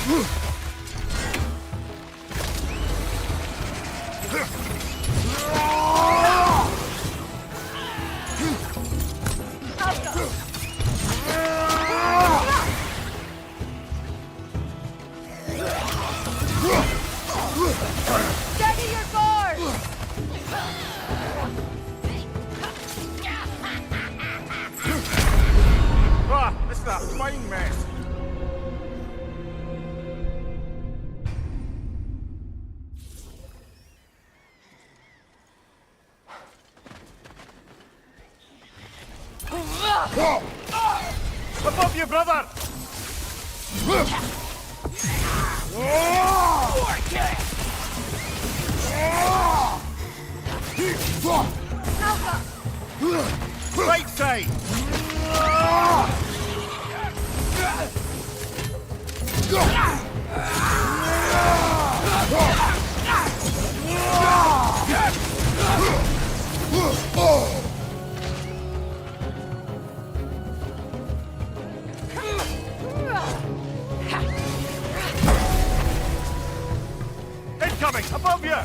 Steady your guard! Ah, this is a fine mess. Above you, brother! Right side! Incoming! Above you!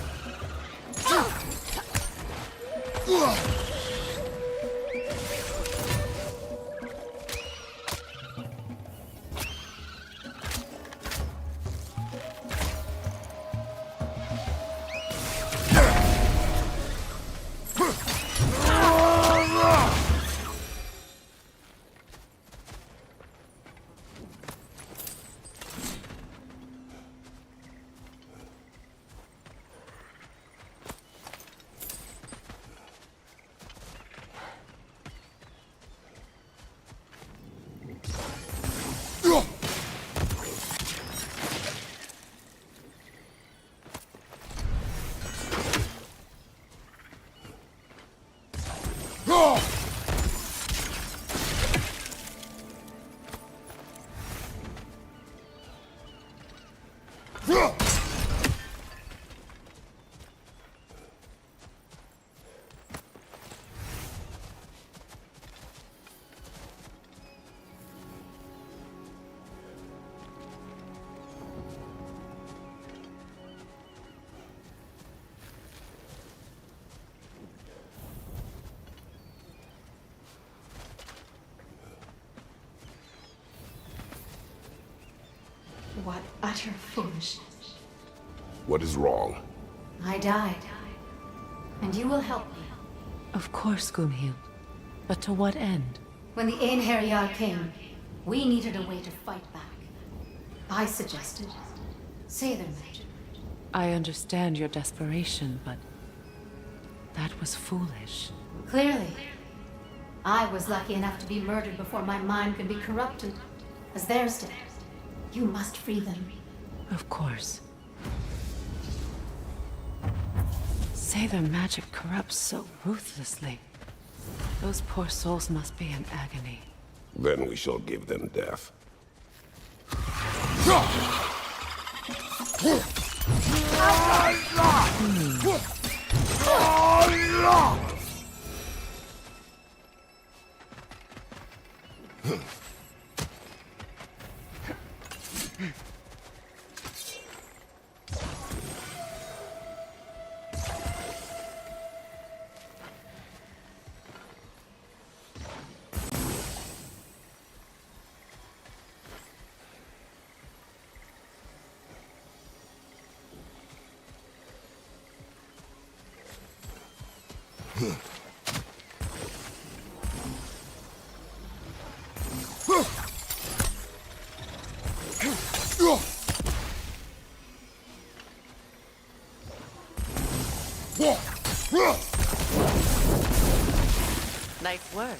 What utter foolishness. What is wrong? I died. And you will help me. Of course, Gunhild. But to what end? When the Einherjar came, we needed a way to fight back. I suggested say their magic. I understand your desperation, but that was foolish. Clearly. I was lucky enough to be murdered before my mind could be corrupted, as theirs did. You must free them. Of course. Say their magic corrupts so ruthlessly. Those poor souls must be in agony. Then we shall give them death. Nice work.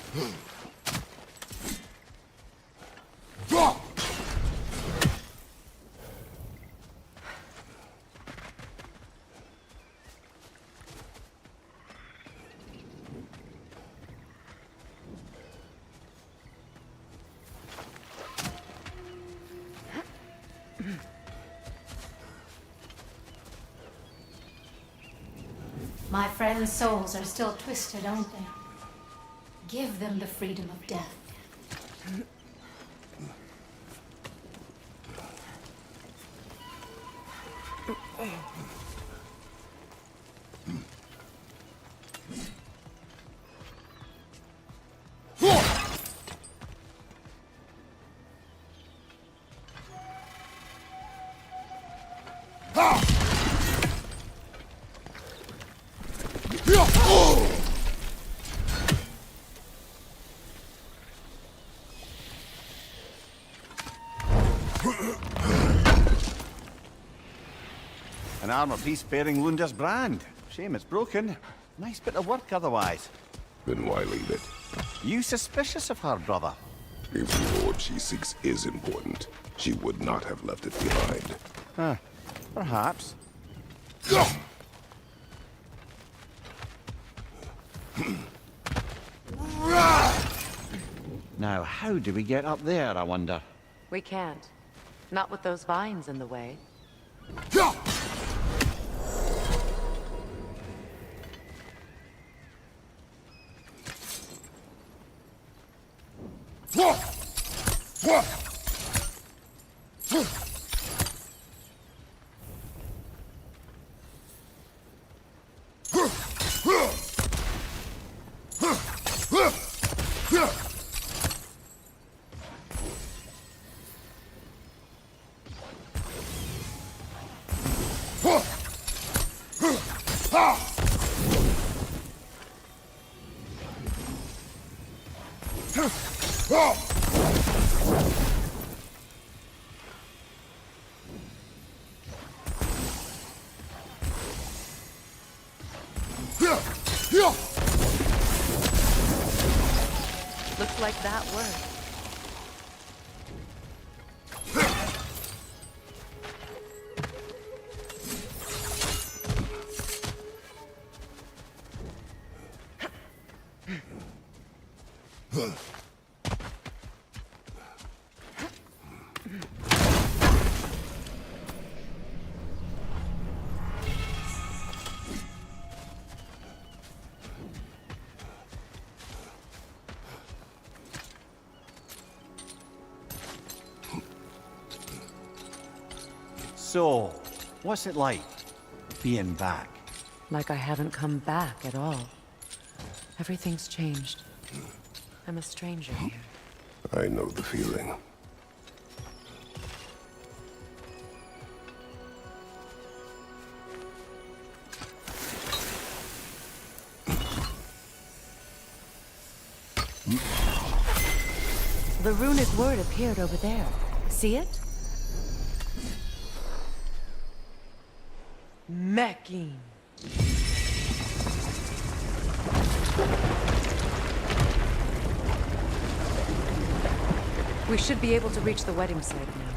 My friends' souls are still twisted, aren't they? Give them the freedom of death. An armor-piece bearing Lunda's brand. Shame it's broken. Nice bit of work otherwise. Then why leave it? You suspicious of her, brother? If the Lord she seeks is important, she would not have left it behind. Perhaps. Now, how do we get up there, I wonder? We can't. Not with those vines in the way. Looks like that worked. So, what's it like, being back? Like I haven't come back at all. Everything's changed. I'm a stranger here. I know the feeling. The runic word appeared over there. See it? Mecking. We should be able to reach the wedding site now.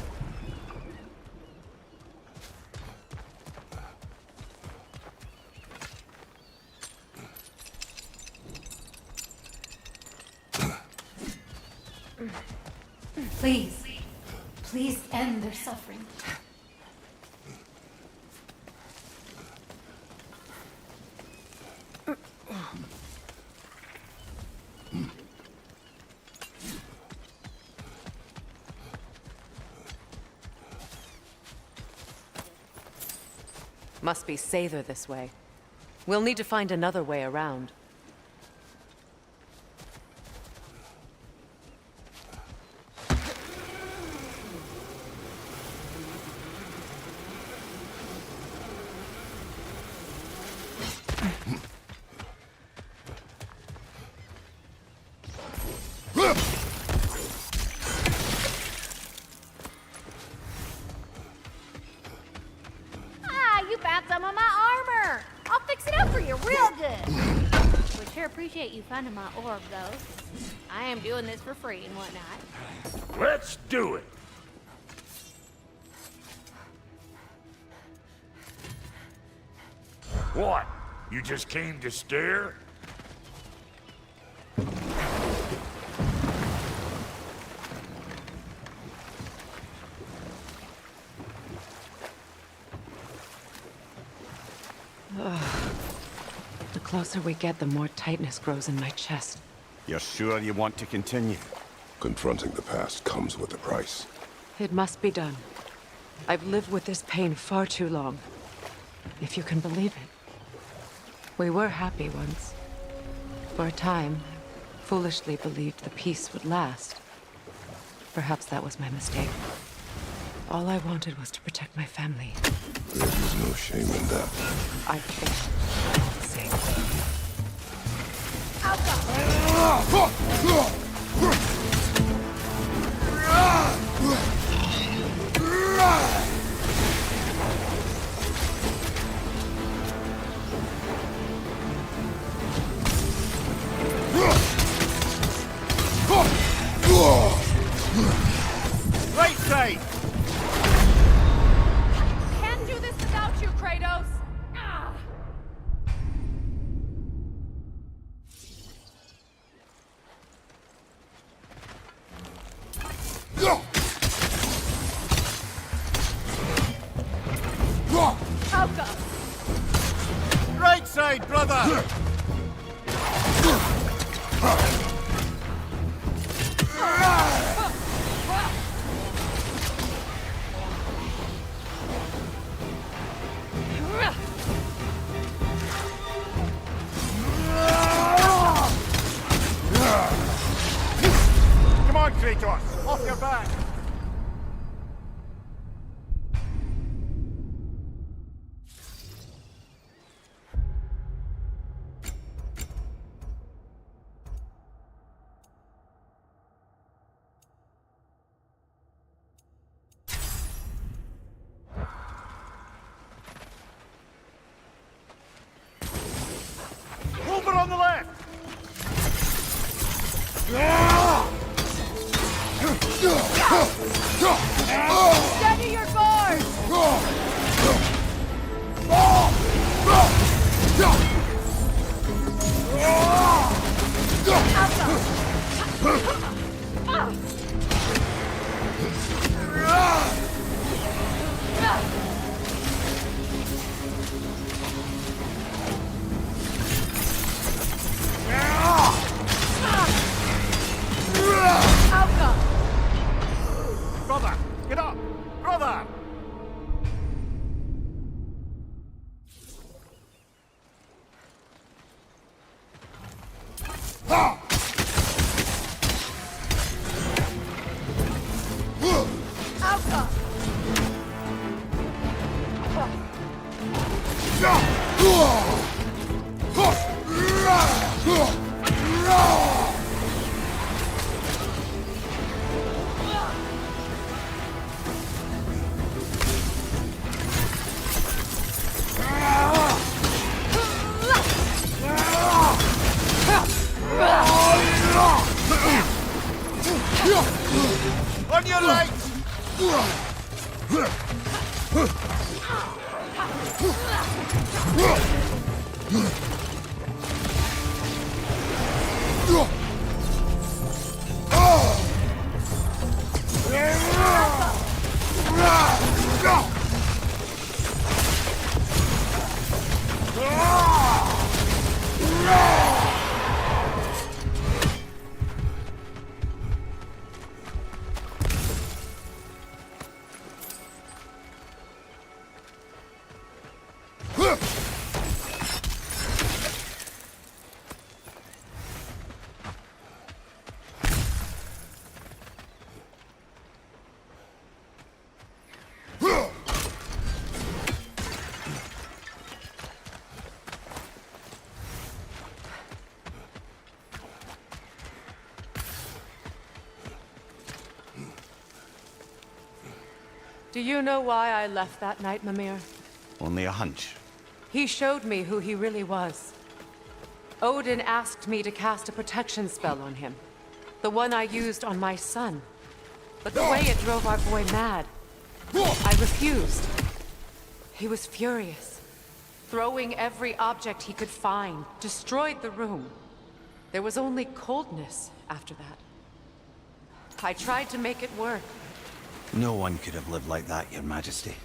Please. Please end their suffering. Must be Sather this way. We'll need to find another way around. You found some of my armor. I'll fix it up for you real good. Would sure appreciate you finding my orb, though. I am doing this for free and whatnot. Let's do it. What? You just came to stare? The closer we get, the more tightness grows in my chest. You're sure you want to continue? Confronting the past comes with a price. It must be done. I've lived with this pain far too long. if you can believe it. We were happy once. For a time, I foolishly believed the peace would last. Perhaps that was my mistake. All I wanted was to protect my family. There is no shame in that. I failed all the same. Right side! Can't do this without you, Kratos! Ah. Alka! Right side, brother! Come on, Kratos! Off your back! Over on the left! Steady your guard! Alka! Brother! Get up! Brother! Alka! On your right! Do you know why I left that night, Mimir? Only a hunch. He showed me who he really was. Odin asked me to cast a protection spell on him. The one I used on my son. But the way it drove our boy mad, I refused. He was furious, throwing every object he could find, destroyed the room. There was only coldness after that. I tried to make it work. No one could have lived like that, Your Majesty.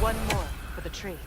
One more for the tree.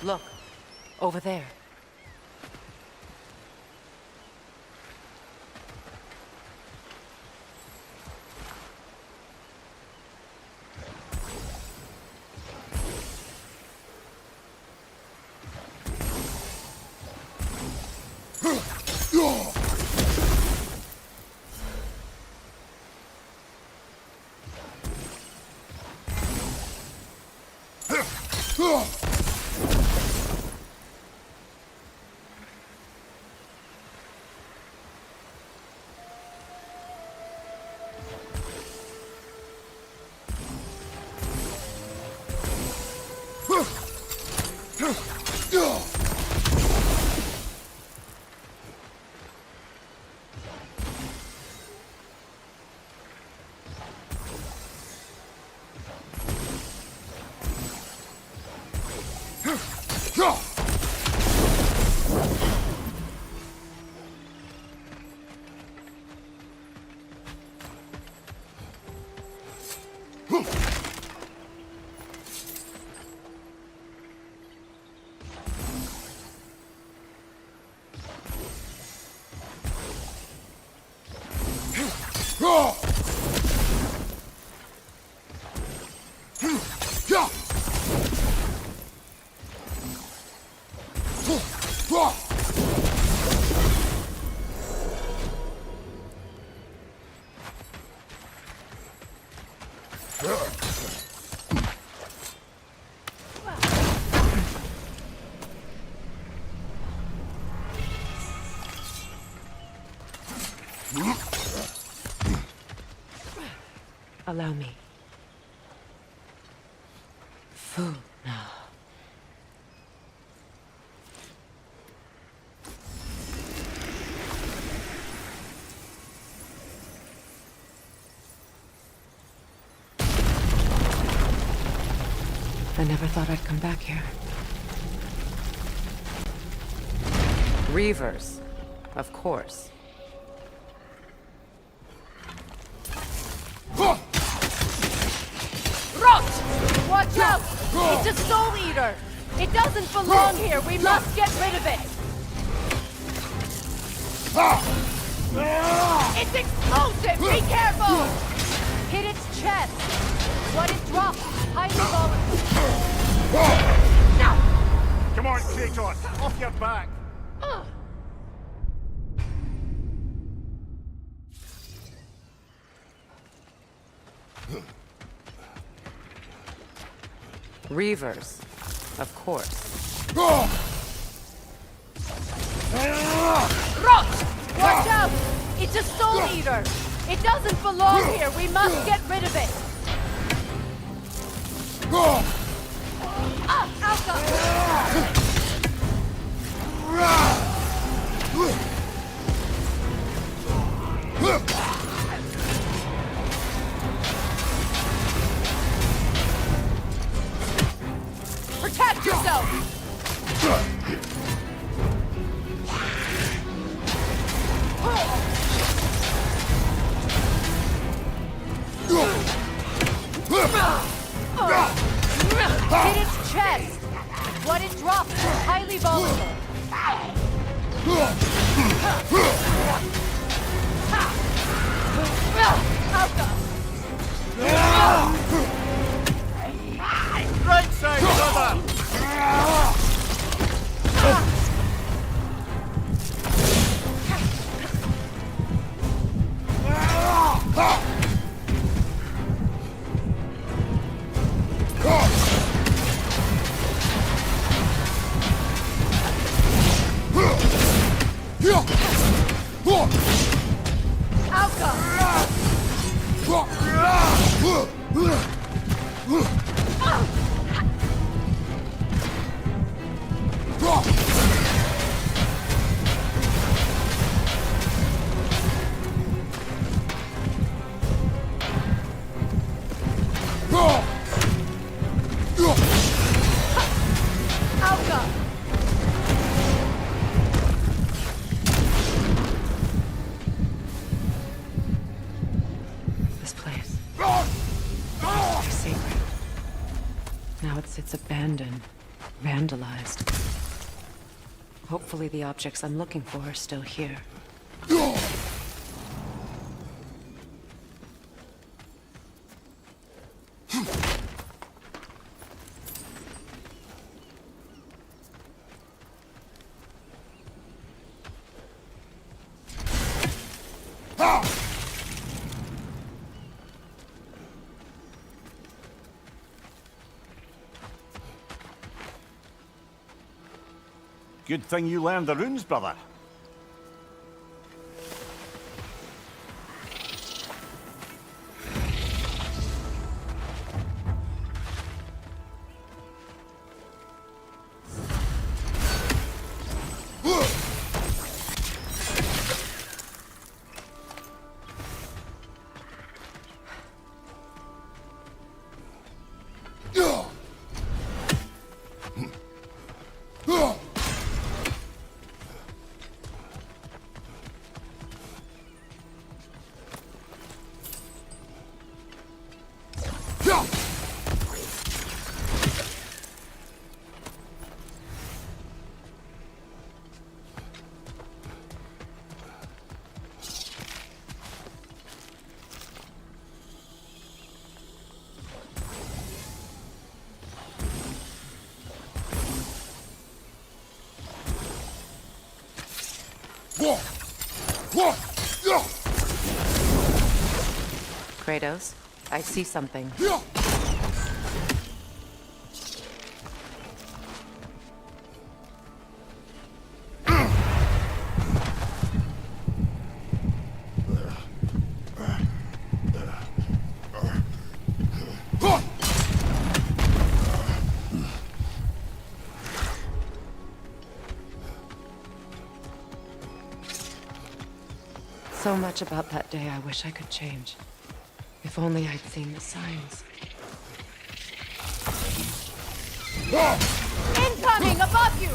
Look, over there. Allow me. Food now. I never thought I'd come back here. Reavers, of course. Watch out! It's a soul eater! It doesn't belong here! We must get rid of it! It's explosive! Be careful! Hit its chest! What it dropped! Highly volatile! Now! Come on, Kratos! Off your back! Reavers, of course. Rot! Watch out! It's a soul eater! It doesn't belong here! We must get rid of it! Alka! Watch yourself! Hit its chest! What it drops is highly volatile. Right side, brother! This place. It's sacred. Now it sits abandoned, vandalized. Hopefully the objects I'm looking for are still here. Good thing you learned the runes, brother. Kratos, I see something. So much about that day I wish I could change. If only I'd seen the signs. Incoming above you!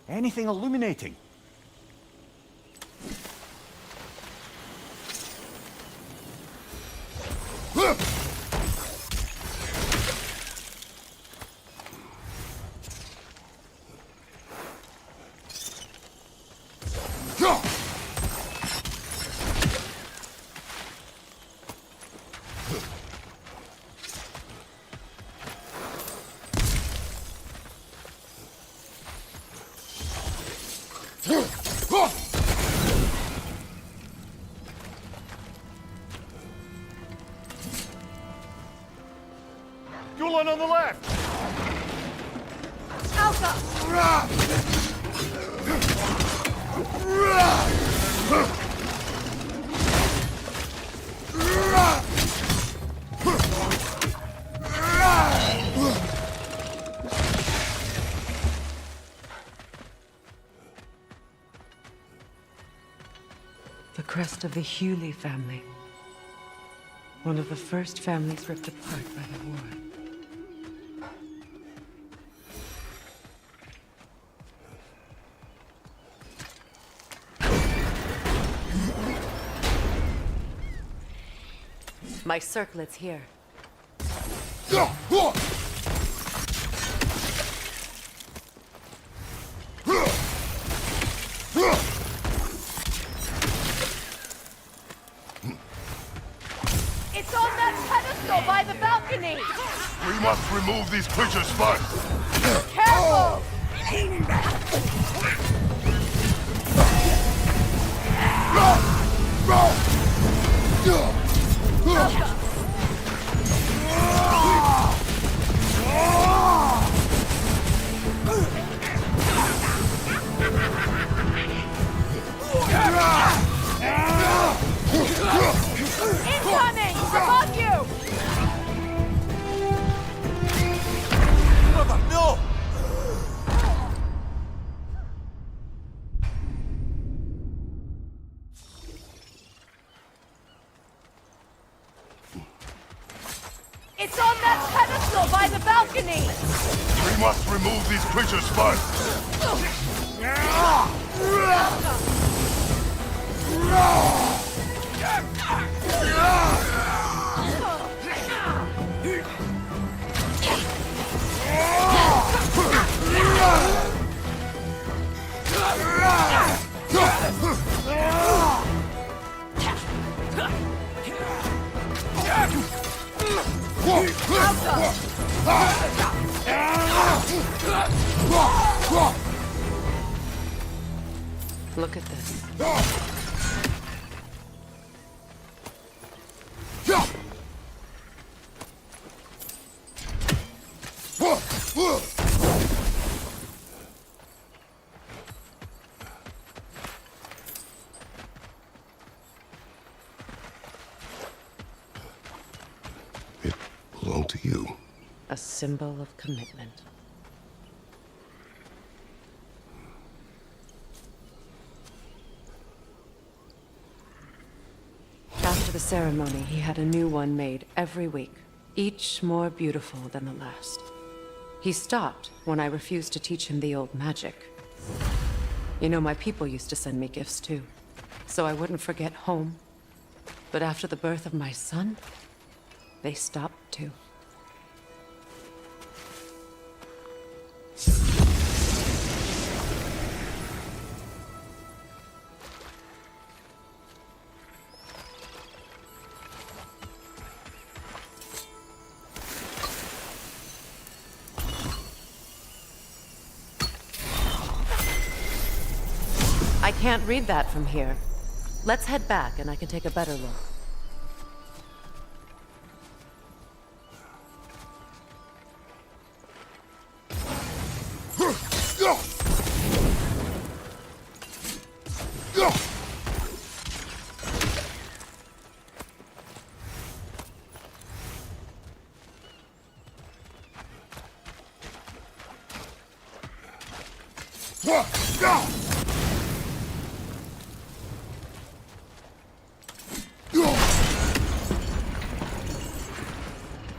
Anything illuminating? The crest of the Hewley family. One of the first families ripped apart by the war. My circlet's here. It's on that pedestal by the balcony! We must remove these creatures first. Careful! Incoming! Above you! Brother, no! It's on that pedestal by the balcony! We must remove these creatures first. Look at this. It belonged to you. A symbol of commitment. After the ceremony, he had a new one made every week, each more beautiful than the last. He stopped when I refused to teach him the old magic. You know, my people used to send me gifts too, so I wouldn't forget home. But after the birth of my son, they stopped too. I can't read that from here. Let's head back and I can take a better look.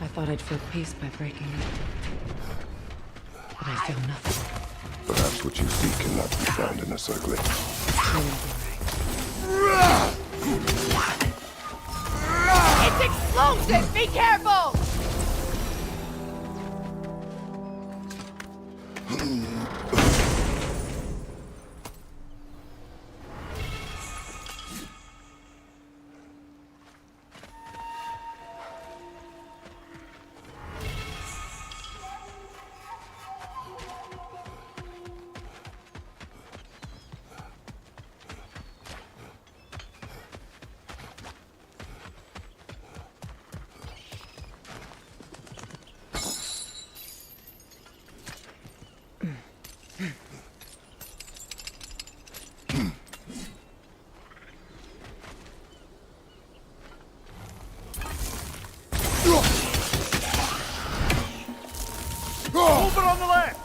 I thought I'd feel peace by breaking it. But I feel nothing. Perhaps what you seek cannot be found in a circlet. It's explosive! Be careful! Over on the left!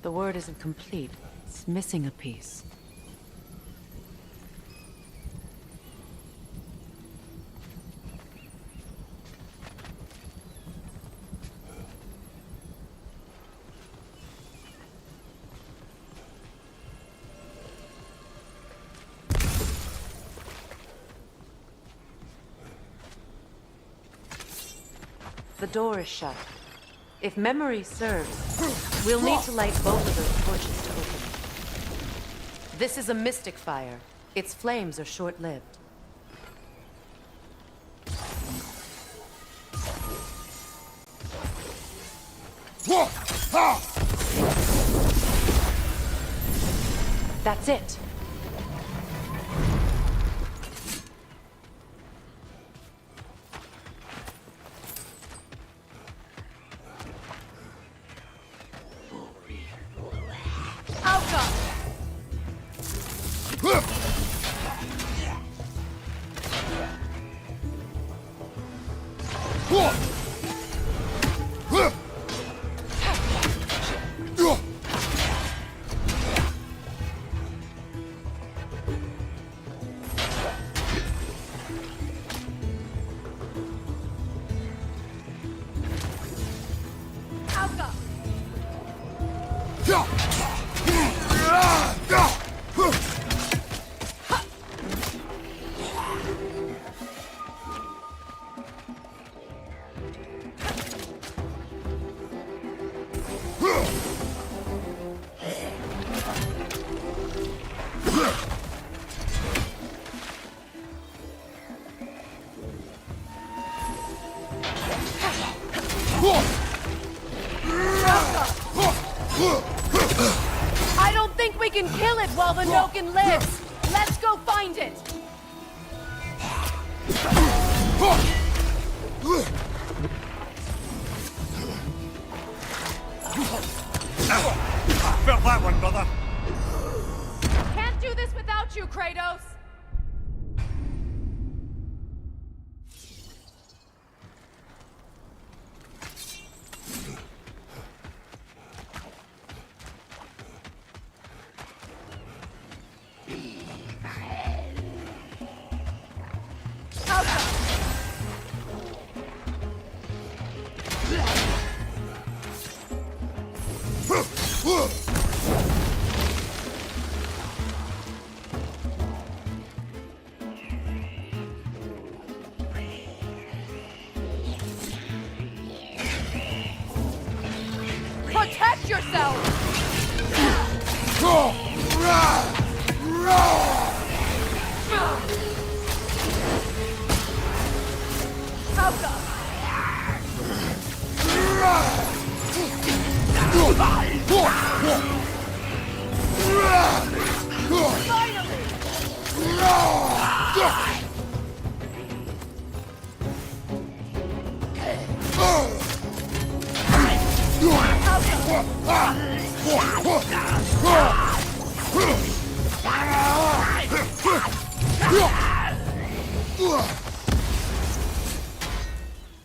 The word isn't complete. It's missing a piece. The door is shut. If memory serves, we'll need to light both of those torches to open it. This is a mystic fire. Its flames are short-lived. That's it. I don't think we can kill it while the Noken lives. Let's go find it. Felt that one, brother. Can't do this without you, Kratos. Protect yourself!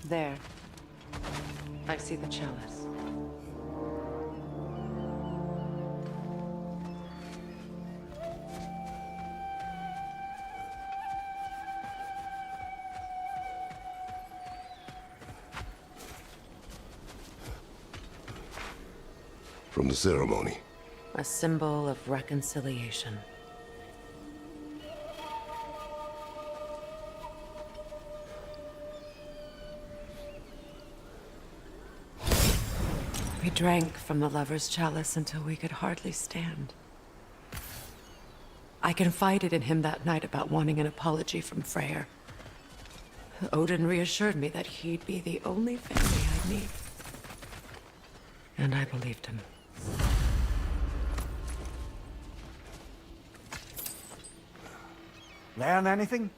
There. I see the chalice. From the ceremony. A symbol of reconciliation. We drank from the lover's chalice until we could hardly stand. I confided in him that night about wanting an apology from Freyr. Odin reassured me that he'd be the only family I'd need. And I believed him. Learn anything?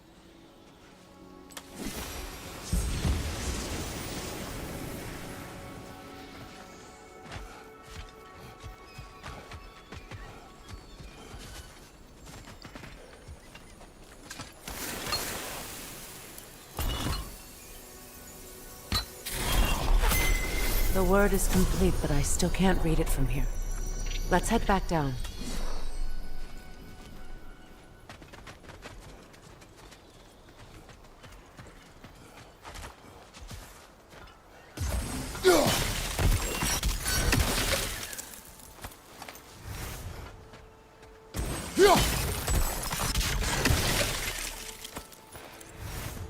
The word is complete, but I still can't read it from here. Let's head back down.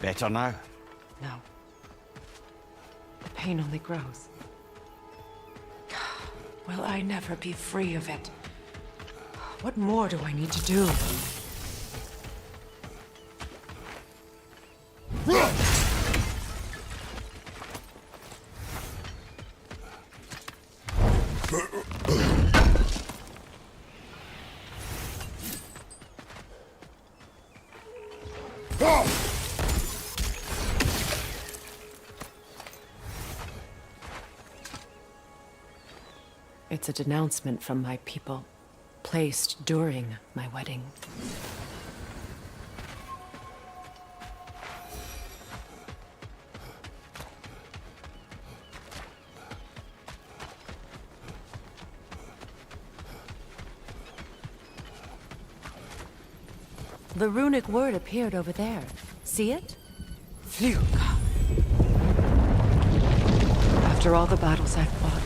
Better now? No. The pain only grows. Will I never be free of it? What more do I need to do? It's a denouncement from my people, placed during my wedding. The runic word appeared over there. See it? Phew. After all the battles I've fought,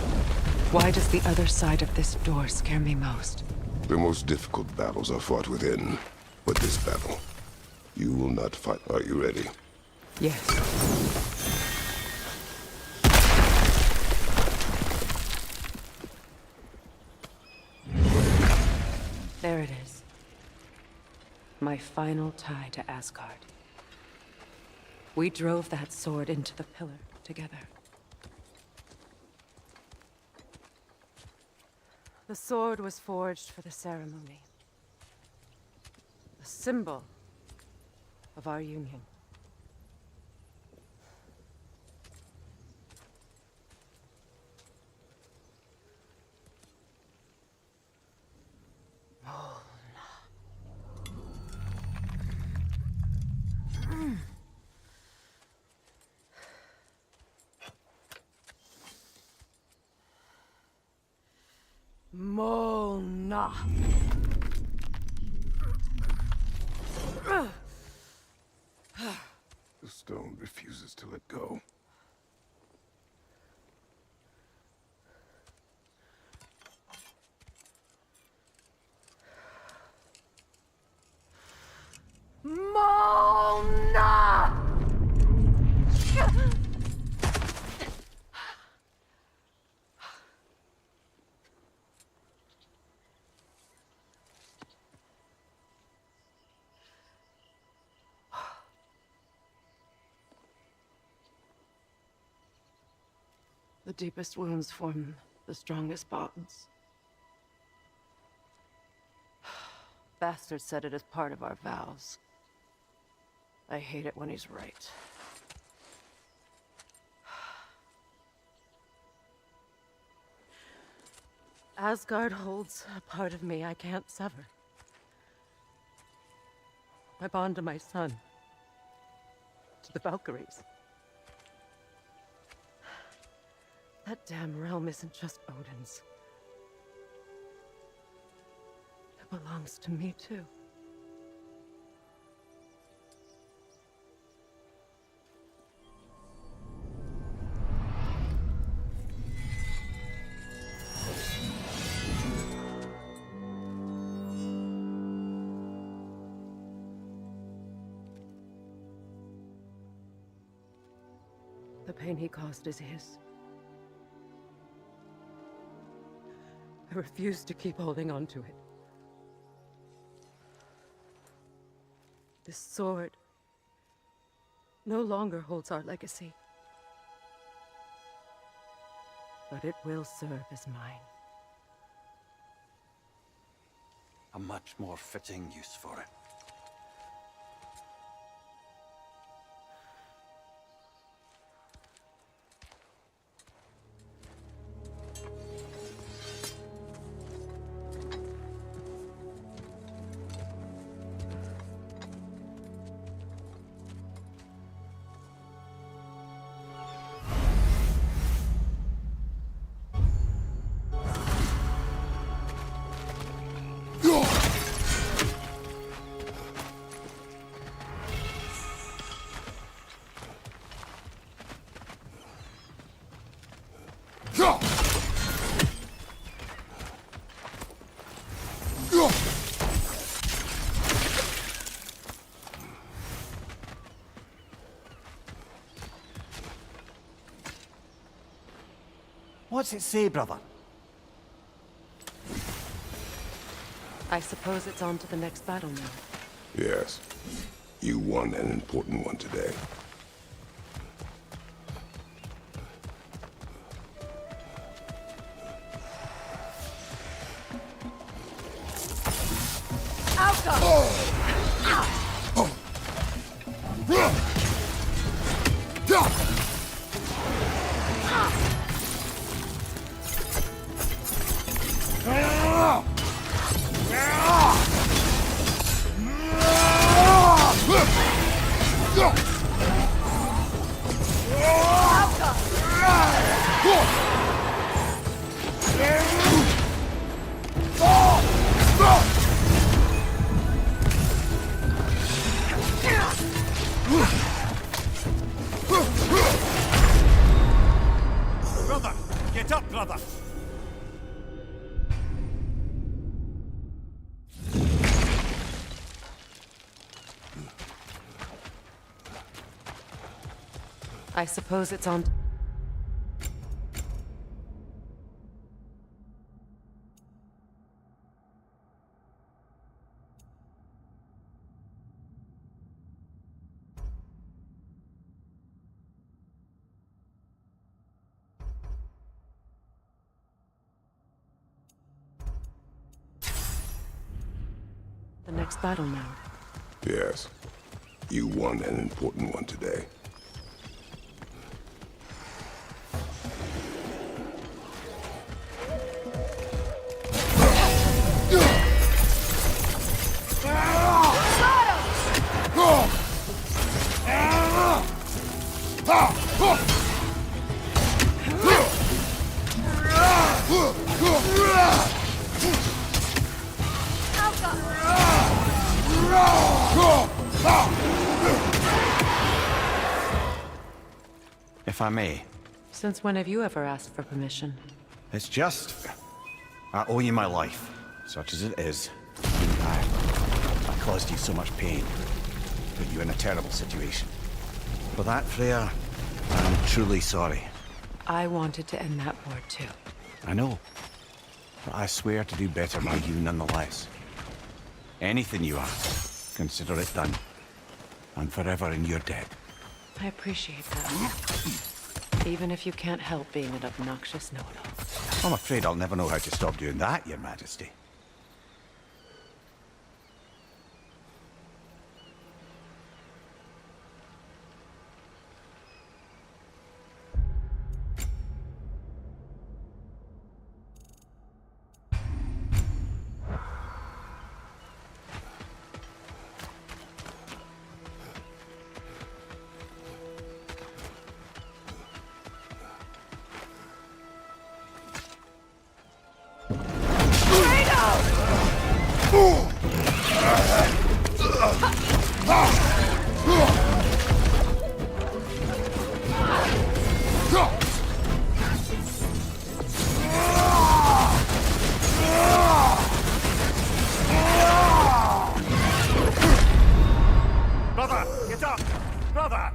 why does the other side of this door scare me most? The most difficult battles are fought within. But this battle, you will not fight. Are you ready? Yes. There it is. My final tie to Asgard. We drove that sword into the pillar together. The sword was forged for the ceremony. A symbol of our union. Mona. The stone refuses to let go. Mona! The deepest wounds form the strongest bonds. Bastard said it as part of our vows. I hate it when he's right. Asgard holds a part of me I can't sever. My bond to my son. To the Valkyries. That damn realm isn't just Odin's. It belongs to me, too. The pain he caused is his. I refuse to keep holding on to it. This sword no longer holds our legacy. But it will serve as mine. A much more fitting use for it. What's it say, brother? I suppose it's on to the next battle now. Yes. You won an important one today. Brother! Get up, brother! I suppose it's on... the next battle now. Yes. You won an important one today. If I may. Since when have you ever asked for permission? It's just... I owe you my life, such as it is. I caused you so much pain. Put you in a terrible situation. For that, Freya, I'm truly sorry. I wanted to end that war too. I know. But I swear to do better by you nonetheless. Anything you ask, consider it done. I'm forever in your debt. I appreciate that. Even if you can't help being an obnoxious know-it-all. I'm afraid I'll never know how to stop doing that, Your Majesty. Brother, get up! Brother!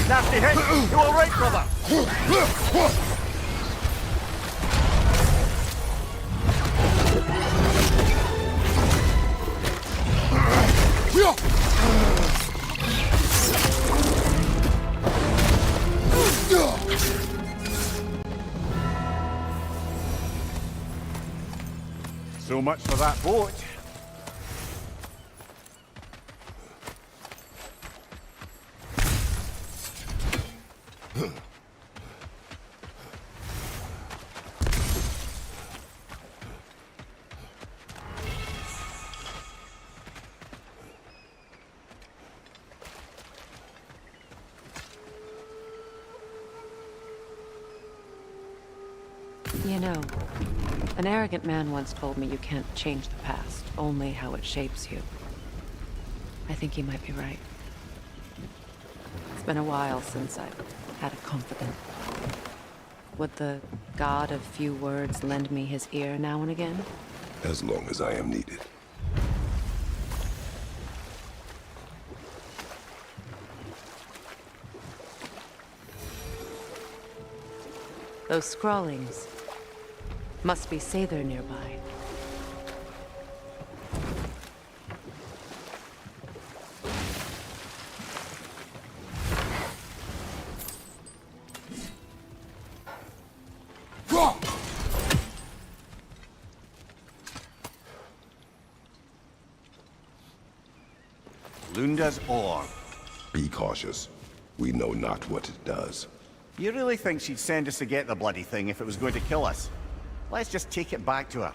Nasty hit! You all right, brother? So much for that boat. You know, an arrogant man once told me you can't change the past, only how it shapes you. I think he might be right. It's been a while since I've had a confidant. Would the god of few words lend me his ear now and again? As long as I am needed. Those scrawlings must be Sather nearby. Lunda's orb. Be cautious. We know not what it does. You really think she'd send us to get the bloody thing if it was going to kill us? Let's just take it back to her.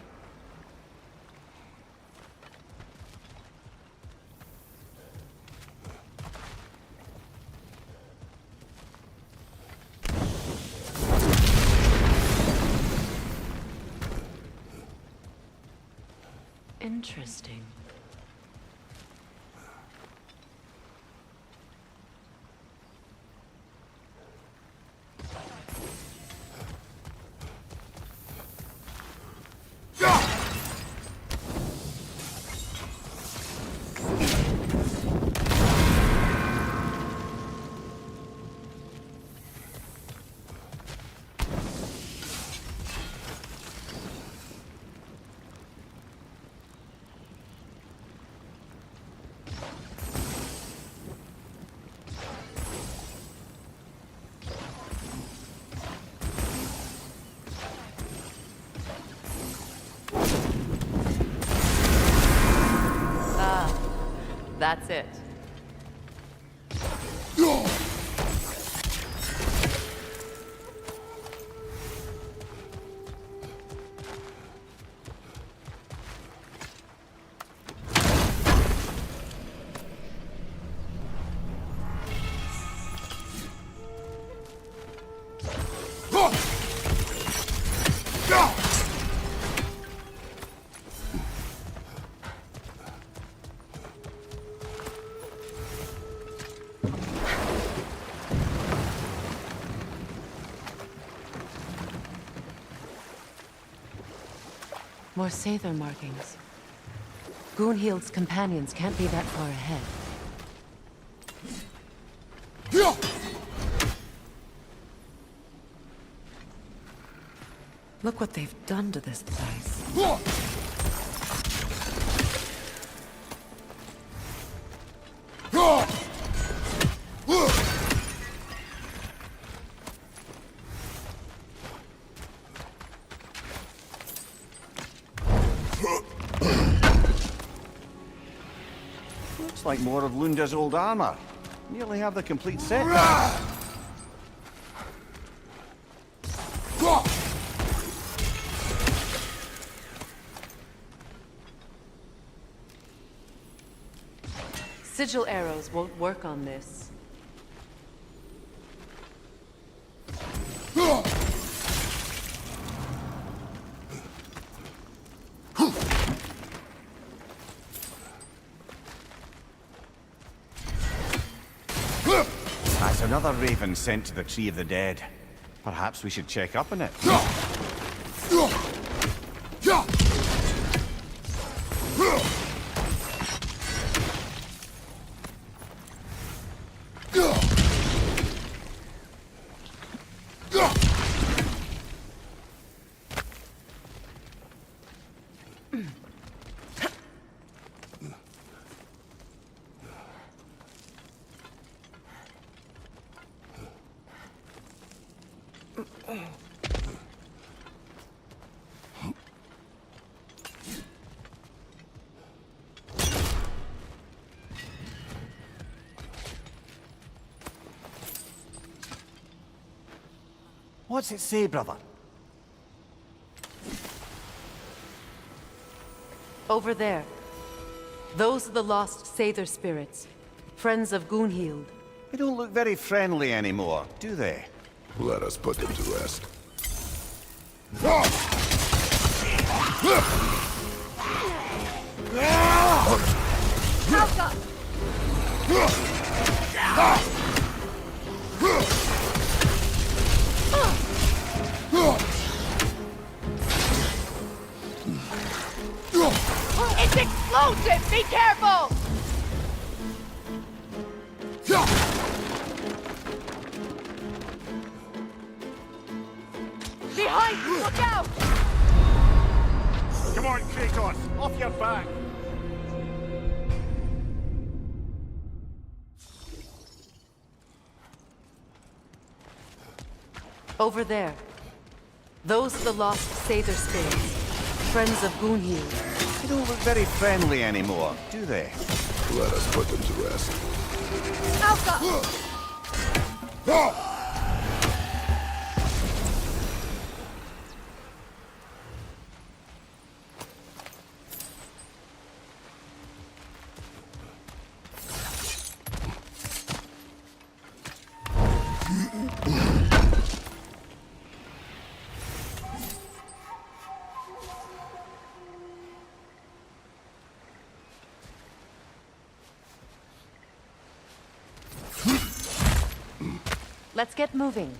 Interesting. That's it. More Sather markings. Gunhild's companions can't be that far ahead. Look what they've done to this place. Looks like more of Lunda's old armor. Nearly have the complete set. Sigil arrows won't work on this. That's another raven sent to the Tree of the Dead. Perhaps we should check up on it. What's it say, brother? Over there. Those are the lost Sather spirits. Friends of Gunhild. They don't look very friendly anymore, do they? Let us put them to rest. Alka! It's explosive! Be careful! Behind you! Look out! Come on, Kratos! Off your back! Over there. Those are the lost Sather spirits. Friends of Gunhild. They don't look very friendly anymore, do they? Let us put them to rest. Alka! Let's get moving.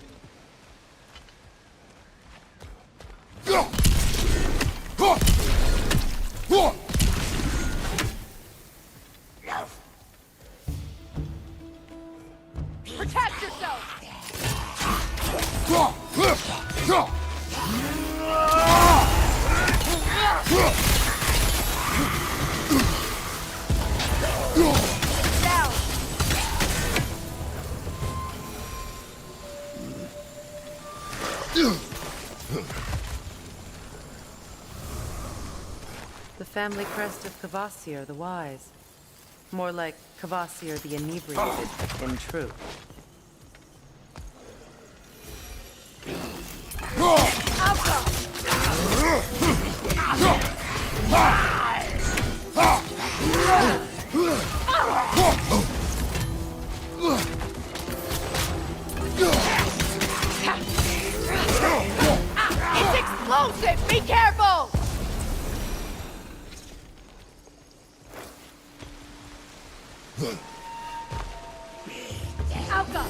Protect yourself! Down! The family crest of Kvasir the Wise. More like Kvasir the Inebriated, in truth. Alka! It's explosive! Be careful! Alka!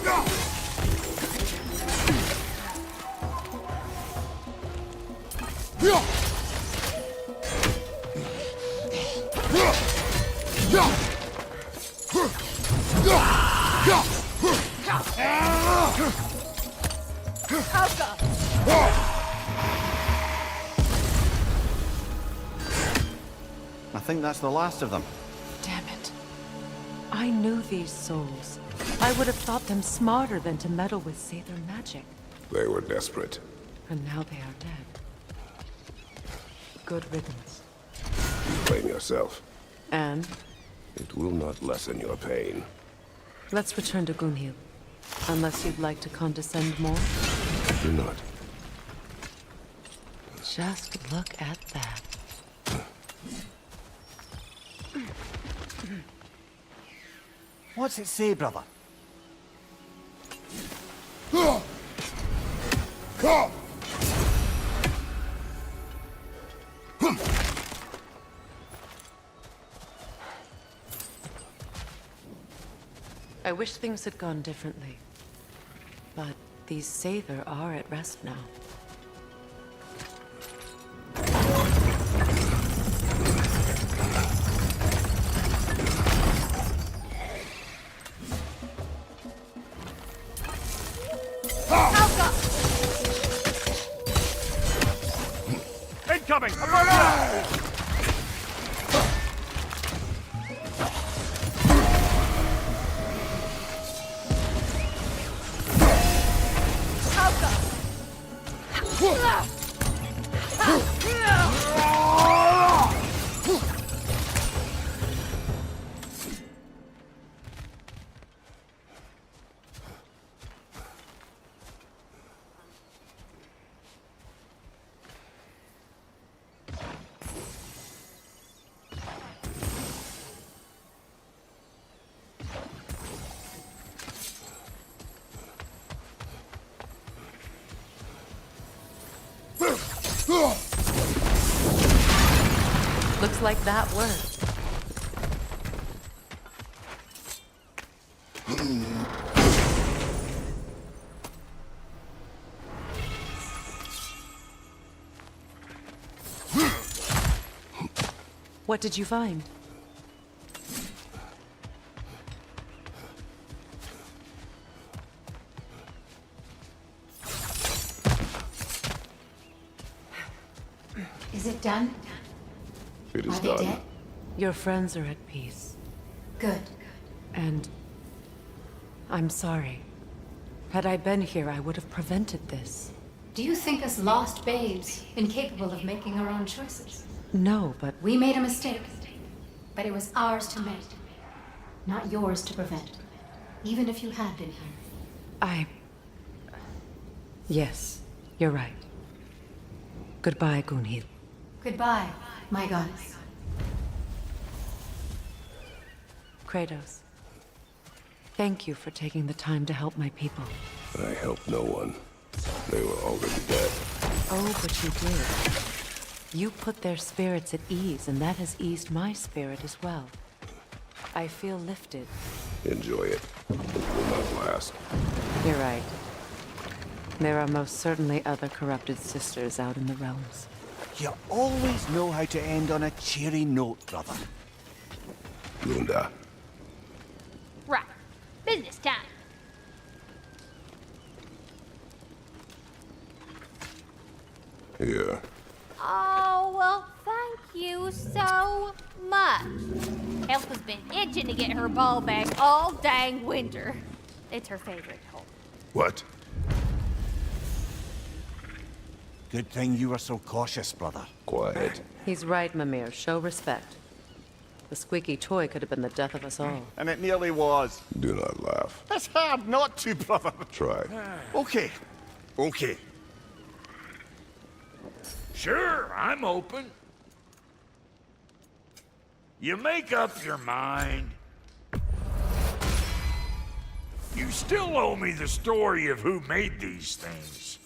Alka! I think that's the last of them. Damn it. I knew these souls. I would have thought them smarter than to meddle with Sather magic. They were desperate. And now they are dead. Good riddance. Blame yourself. And It will not lessen your pain. let's return to Gunhild. Unless you'd like to condescend more. Do not. Just look at that. What's it say, brother? I wish things had gone differently. But these Sather are at rest now. Incoming! Above you! Looks like that worked. What did you find? Is it done? It is Are they done. dead? Your friends are at peace. Good. And I'm sorry. Had I been here, I would have prevented this. Do you think us lost babes, incapable of making our own choices? No, but We made a mistake, but it was ours to make, not yours to prevent. Even if you had been here. Yes, you're right. Goodbye, Gunhild. Goodbye, my goddess. Kratos. Thank you for taking the time to help my people. I helped no one. They were already dead. Oh, but you did. You put their spirits at ease, and that has eased my spirit as well. I feel lifted. Enjoy it. It will not last. You're right. There are most certainly other corrupted sisters out in the realms. You always know how to end on a cheery note, brother. Lunda. Right. Business time. Here. Oh, well, thank you so much. Elf has been itching to get her ball back all dang winter. It's her favorite hole. What? Good thing you were so cautious, brother. Quiet. He's right, Mimir. Show respect. The squeaky toy could have been the death of us all. And it nearly was. Do not laugh. It's hard not to, brother. Try. Okay. Okay. Sure, I'm open. You make up your mind. You still owe me the story of who made these things.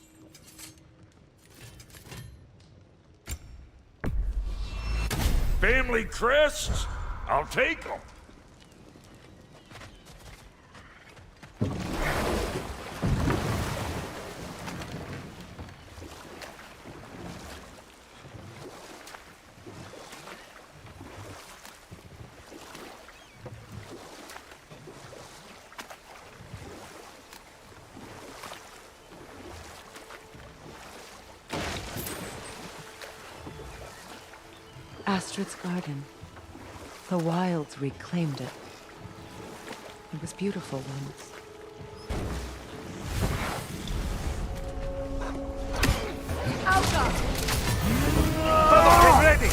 Family crests? I'll take them. Astrid's garden. The wilds reclaimed it. It was beautiful once. Brother, get ready!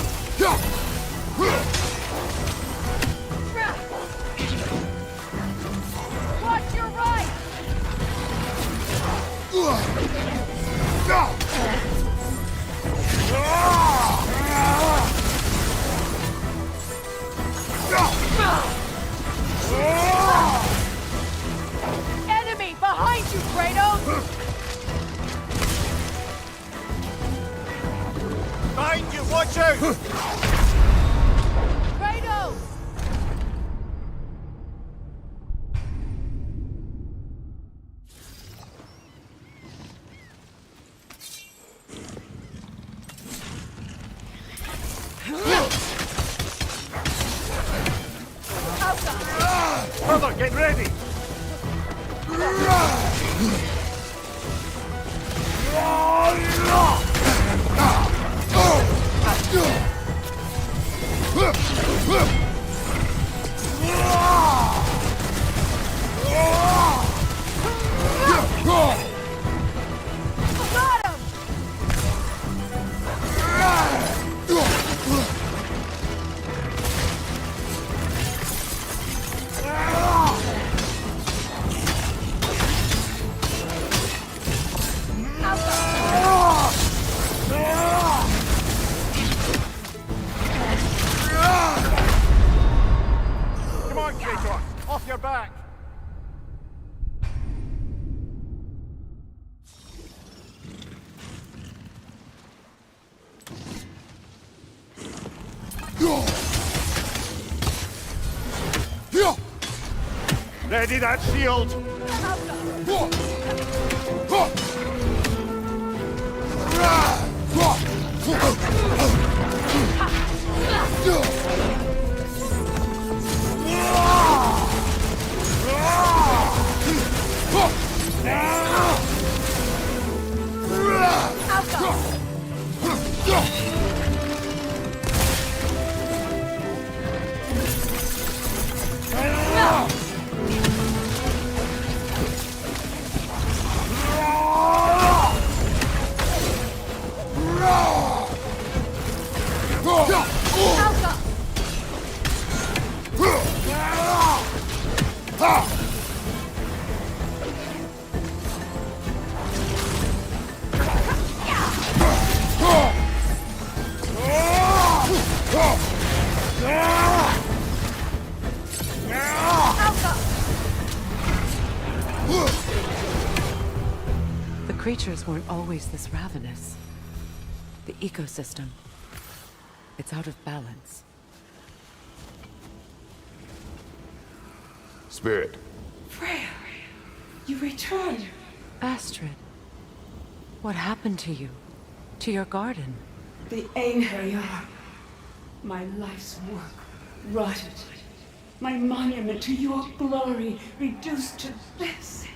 Watch your right! Enemy behind you, Kratos! Behind you, watch out! Kratos! Brother, get ready! Ready that shield! The creatures weren't always this ravenous. The ecosystem, it's out of balance. Spirit. Freya, you returned. Astrid, what happened to you? To your garden? The Einherjar. My life's work rotted. My monument to your glory reduced to this.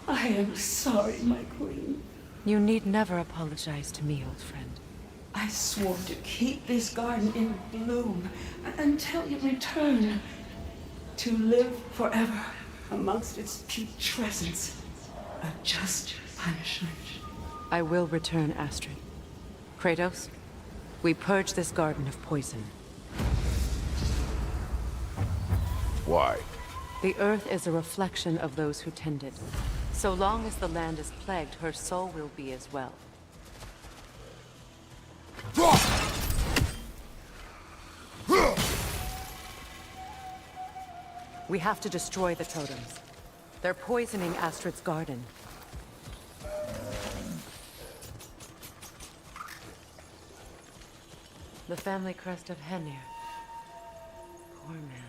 I am sorry, my queen. You need never apologize to me, old friend. I swore to keep this garden in bloom until you return. To live forever amongst its putrescence. A just punishment. I will return, Astrid. Kratos, we purge this garden of poison. Why? The earth is a reflection of those who tend it. So long as the land is plagued, her soul will be as well. We have to destroy the totems. They're poisoning Astrid's garden. The family crest of Henir. Poor man.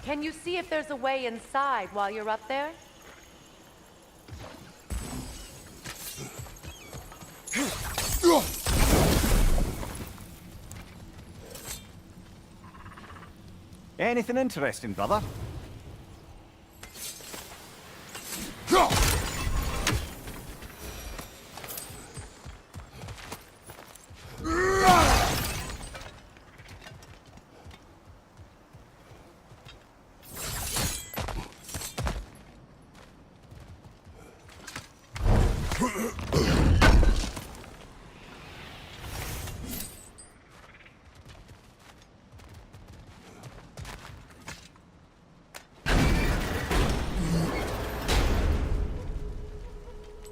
Can you see if there's a way inside while you're up there? Anything interesting, brother?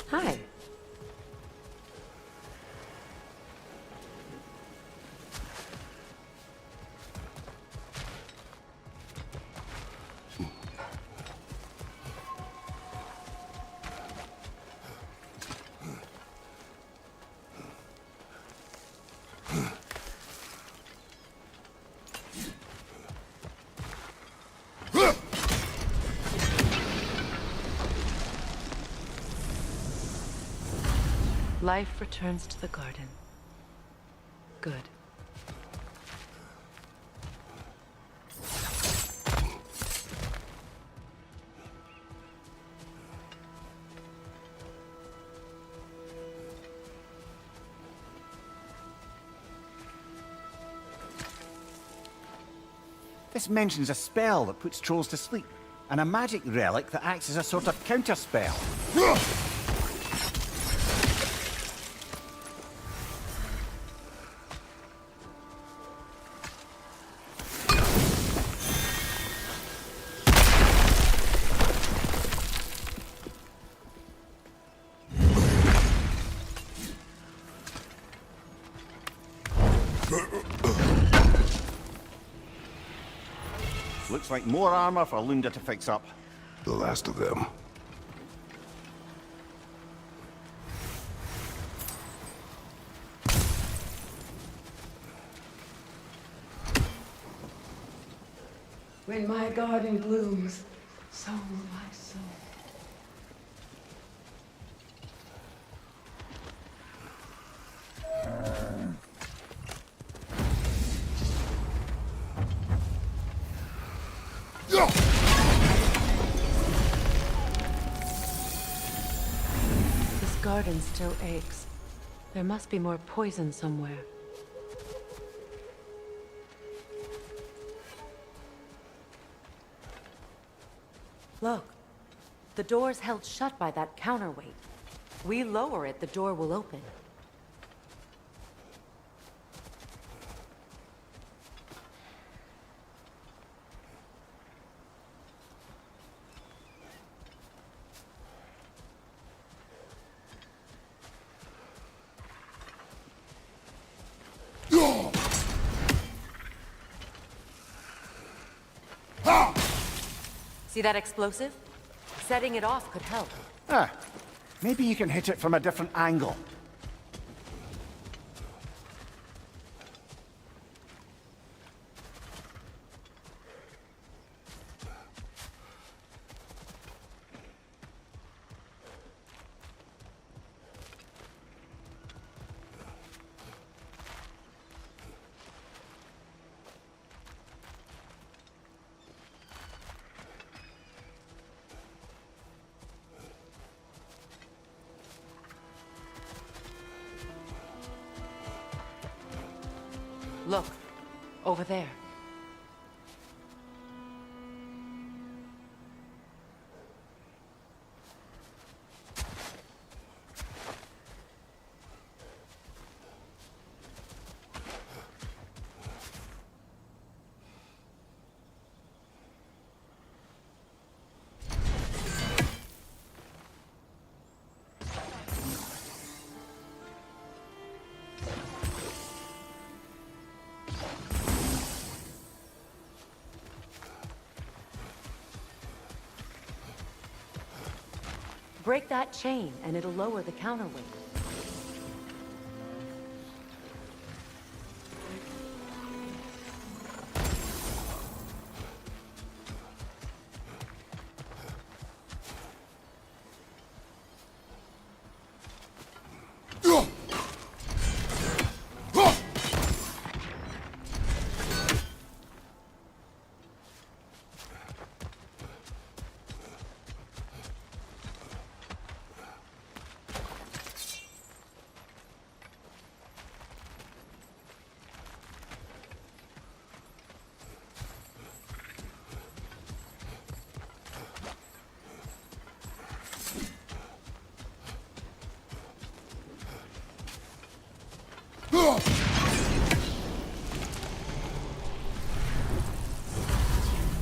Hi. Life returns to the garden. Good. This mentions a spell that puts trolls to sleep, and a magic relic that acts as a sort of counter-spell. looks like more armor for Lunda to fix up. The last of them. When my garden blooms, so will my soul. This garden still aches. There must be more poison somewhere. Look, the door's held shut by that counterweight. We lower it, the door will open. See that explosive? Setting it off could help. Ah, maybe you can hit it from a different angle. Look, over there. Break that chain, and it'll lower the counterweight.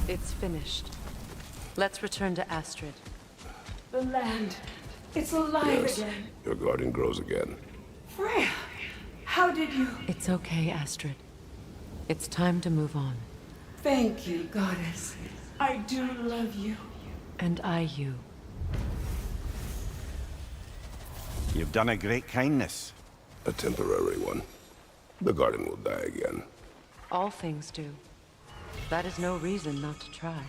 It's finished. Let's return to Astrid. The land, it's alive Yes, again. your garden grows again. Freya, how did you... It's okay, Astrid. It's time to move on. Thank you, goddess. I do love you. And I you. You've done a great kindness. A temporary one. The garden will die again. All things do. That is no reason not to try.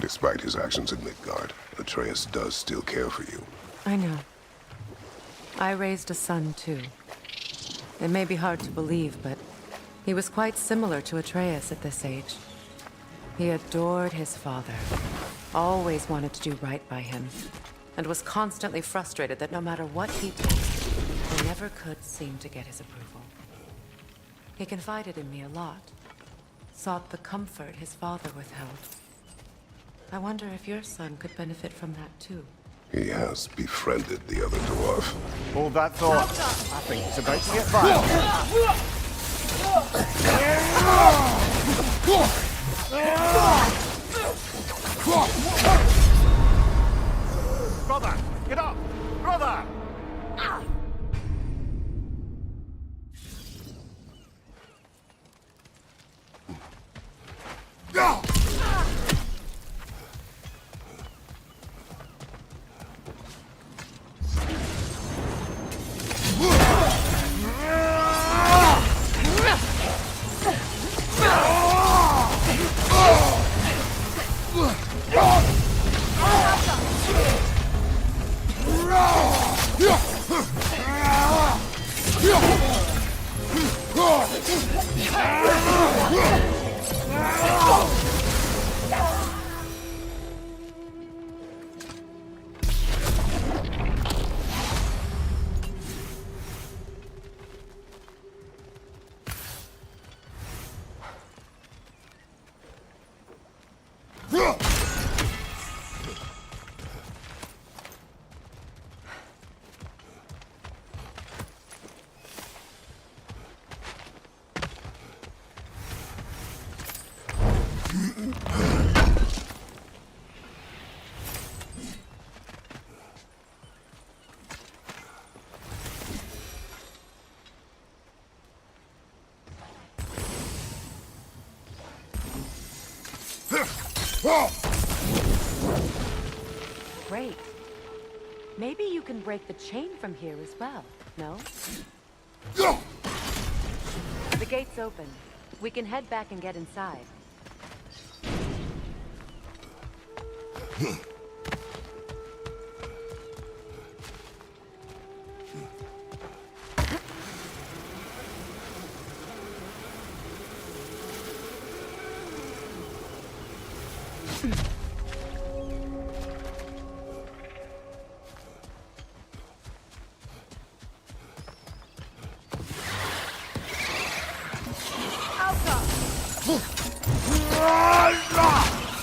Despite his actions in Midgard, Atreus does still care for you. I know. I raised a son, too. It may be hard to believe, but he was quite similar to Atreus at this age. He adored his father, always wanted to do right by him, and was constantly frustrated that no matter what he did, he never could seem to get his approval. He confided in me a lot, sought the comfort his father withheld. I wonder if your son could benefit from that, too. He has befriended the other dwarf. Hold that thought. I think it's about to get violent. Brother, get up! Brother! Great. Maybe you can break the chain from here as well, no? The gate's open. We can head back and get inside.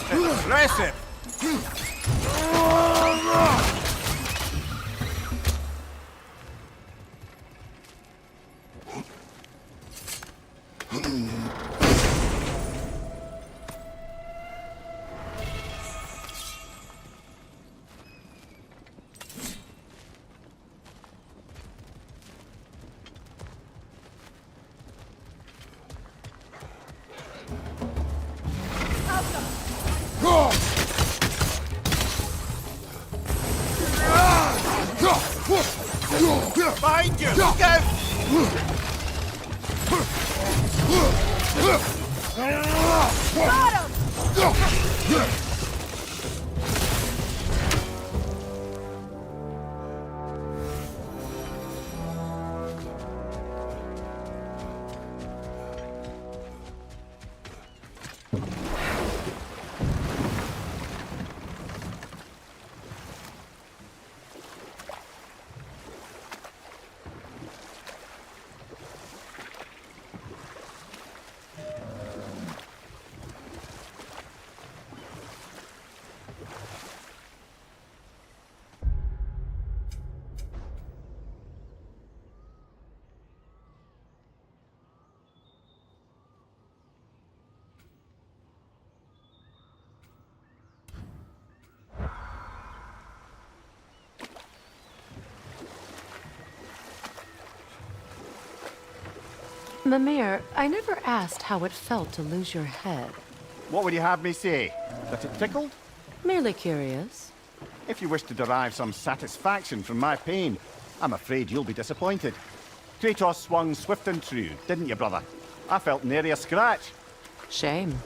Impressive! Behind you! Look out! Mimir, I never asked how it felt to lose your head. What would you have me say? That it tickled? Merely curious. If you wish to derive some satisfaction from my pain, I'm afraid you'll be disappointed. Kratos swung swift and true, didn't you, brother? I felt nary a scratch. Shame.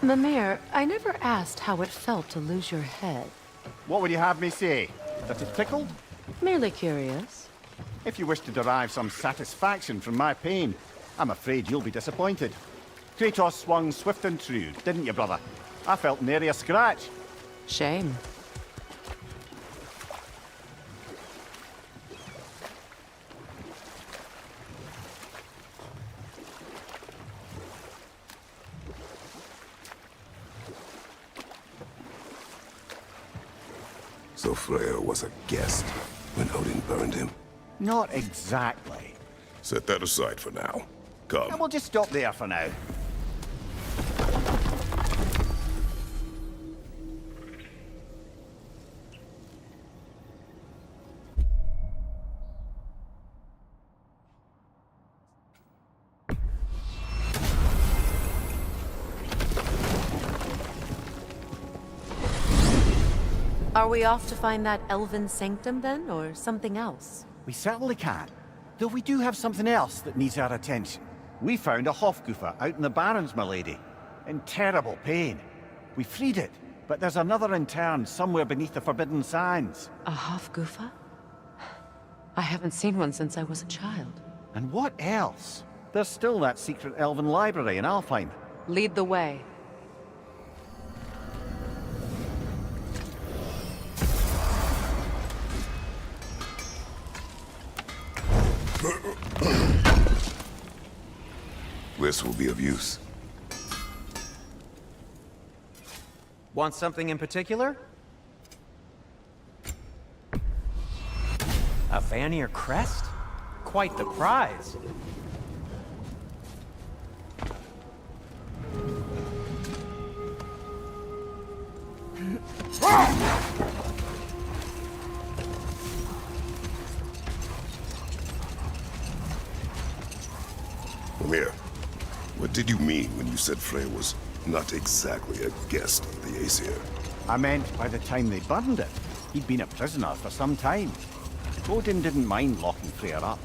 Mimir, I never asked how it felt to lose your head. What would you have me say? That it tickled? Merely curious. If you wish to derive some satisfaction from my pain, I'm afraid you'll be disappointed. Kratos swung swift and true, didn't you, brother? I felt nary a scratch. Shame. So Freya was a guest when Odin burned him. Not exactly. Set that aside for now. Come. And we'll just stop there for now. Are we off to find that elven sanctum then, or something else? We certainly can. Though we do have something else that needs our attention. We found a Hofgufa out in the Barrens, my lady. In terrible pain. We freed it, but there's another interned somewhere beneath the Forbidden Sands. A Hofgufa? I haven't seen one since I was a child. And what else? There's still that secret elven library in Alfheim. Lead the way. This will be of use. Want something in particular? A Vanir crest? Quite the prize. Mimir, what did you mean when you said Freya was not exactly a guest of the Aesir? I meant by the time they burned it, he'd been a prisoner for some time. Odin didn't mind locking Freya up.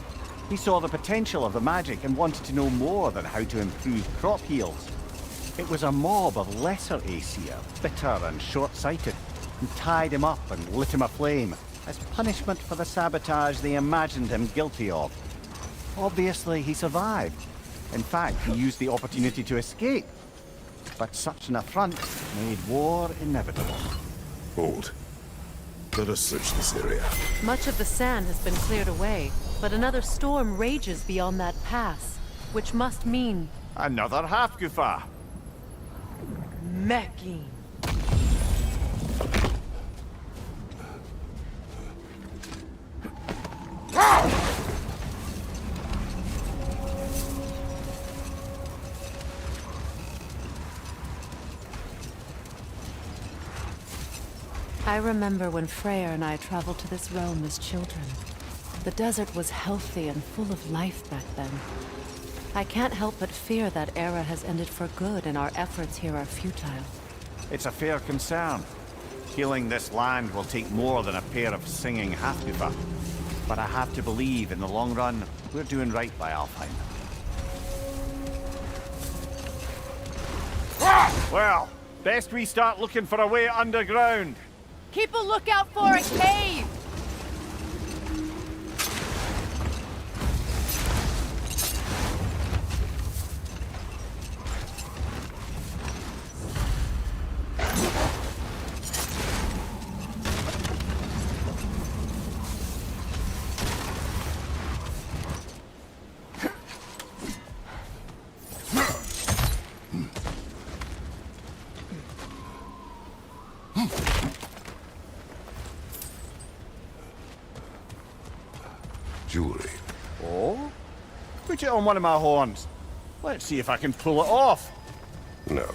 He saw the potential of the magic and wanted to know more than how to improve crop yields. It was a mob of lesser Aesir, bitter and short-sighted, who tied him up and lit him aflame as punishment for the sabotage they imagined him guilty of. Obviously, he survived. In fact, he used the opportunity to escape. But such an affront made war inevitable. Hold. Let us search this area. Much of the sand has been cleared away, but another storm rages beyond that pass, which must mean Another Hafgufa! Mecking. I remember when Freyr and I traveled to this realm as children. The desert was healthy and full of life back then. I can't help but fear that era has ended for good and our efforts here are futile. It's a fair concern. Healing this land will take more than a pair of singing Hafgufa. But I have to believe in the long run, we're doing right by Alfheim. Well, best we start looking for a way underground. Keep a lookout for a cave! Jewelry. Oh? Put it on one of my horns. Let's see if I can pull it off. No.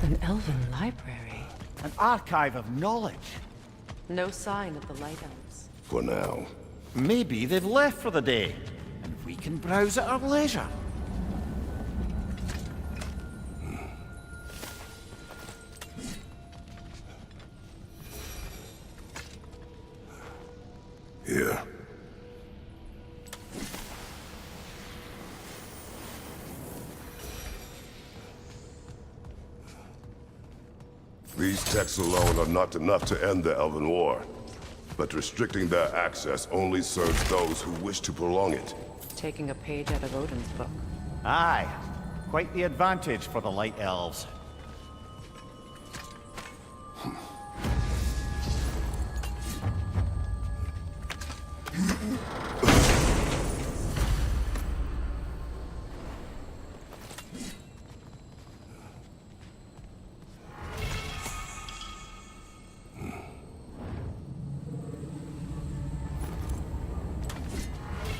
An elven library. An archive of knowledge. No sign of the Light Elves. For now. Maybe they've left for the day. And We can browse at our leisure. Here. These texts alone are not enough to end the Elven War, but restricting their access only serves those who wish to prolong it. Taking a page out of Odin's book. Aye. Quite the advantage for the Light Elves.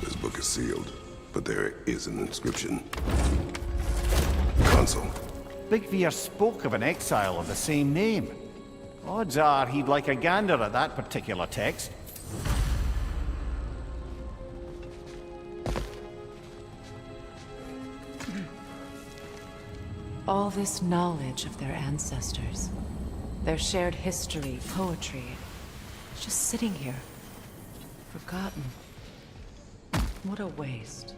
This book is sealed, but there is an inscription. Console. Big Veer spoke of an exile of the same name. Odds are he'd like a gander at that particular text. All this knowledge of their ancestors, their shared history, poetry, it's just sitting here, forgotten. What a waste.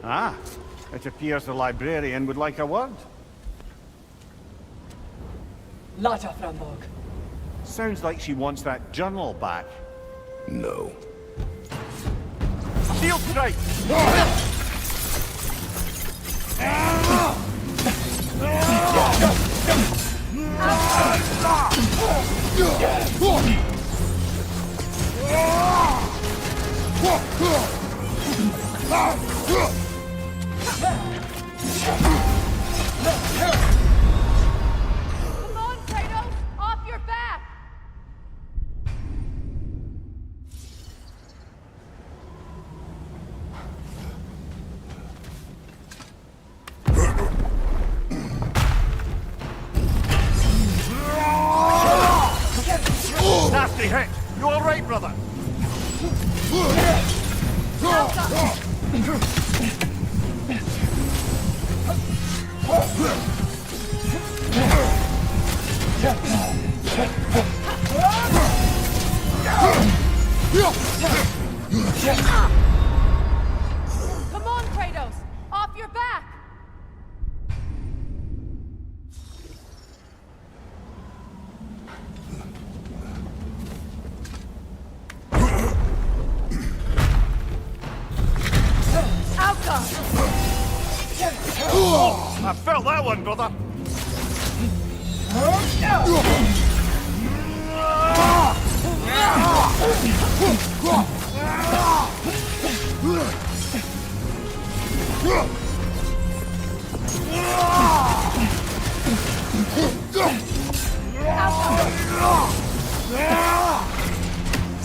Ah, it appears the librarian would like a word. Lata Framborg. Sounds like she wants that journal back. No. Shield strike! Come on, Kratos! Off your back! Nasty hit! You alright, brother? Come on, Kratos! Off your back! I felt that one, brother!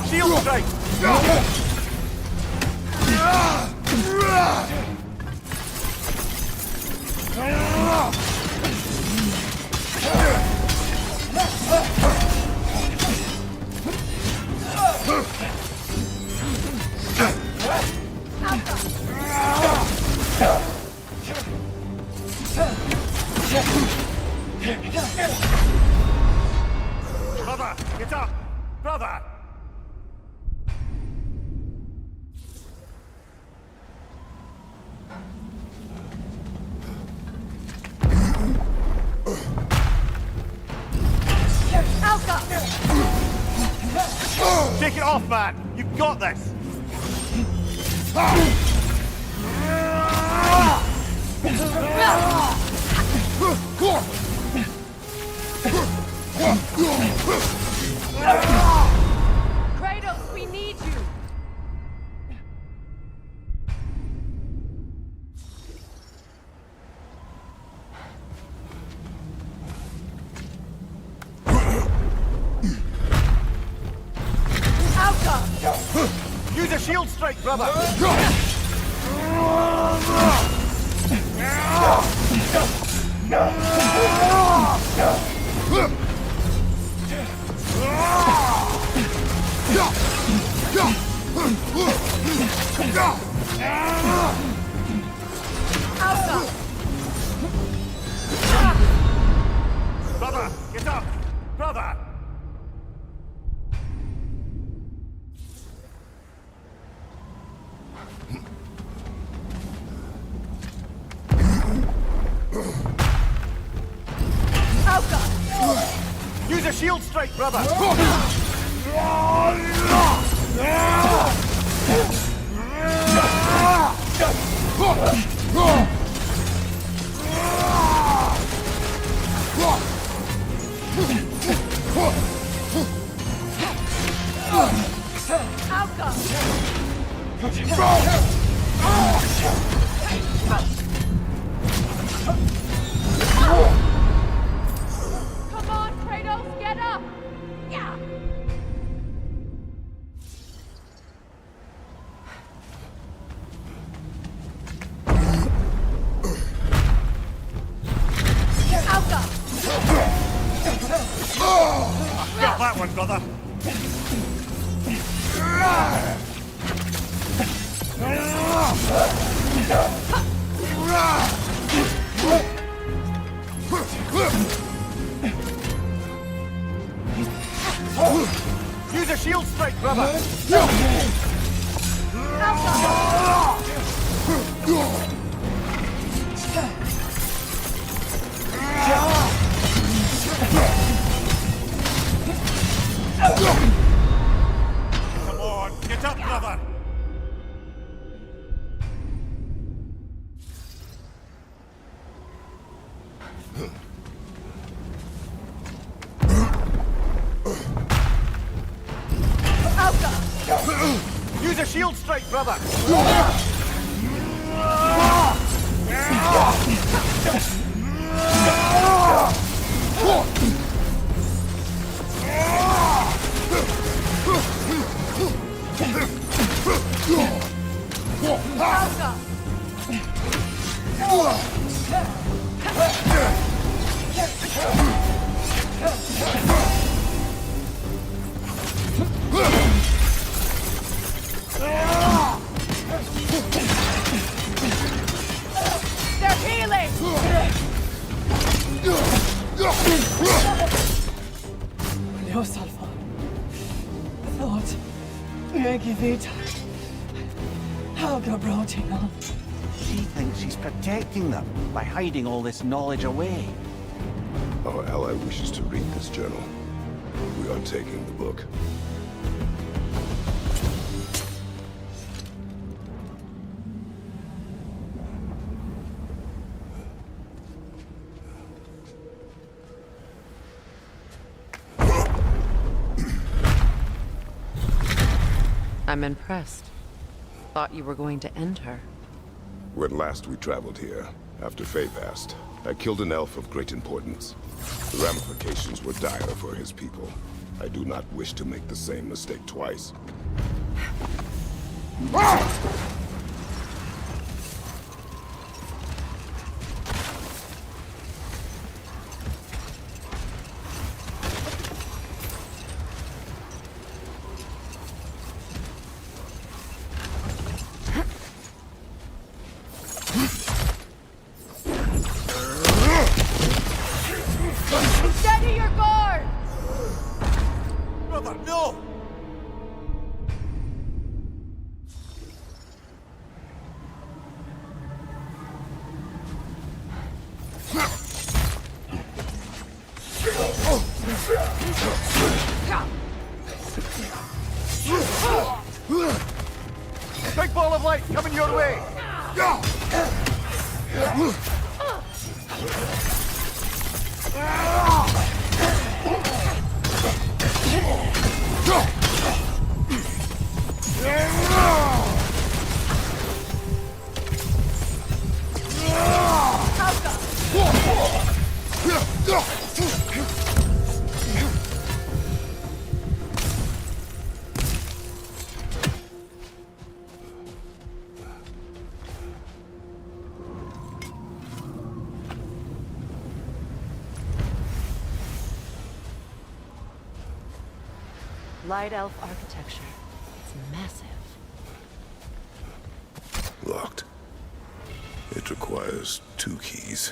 Shield strike! Brother, get up! Brother! Take it off, man! You've got this! Kratos, we need you! Use a shield strike, brother! Brother, get up! Brother! Use a shield strike, brother! Come on, Kratos, get up! Yeah! Got that one, brother! Use a shield strike, brother! Come on, get up, brother! Use a shield strike, brother! They're healing! No, Salva. Thought. Megivita. Helga Brotina. She thinks she's protecting them by hiding all this knowledge away. Our ally wishes to read this journal. We are taking the book. I'm impressed. Thought you were going to end her. When last we traveled here, after Faye passed, I killed an elf of great importance. The ramifications were dire for his people. I do not wish to make the same mistake twice. Steady your guard! Brother, no! Big ball of light coming your way! Light elf architecture. It's massive. Locked. It requires 2 keys.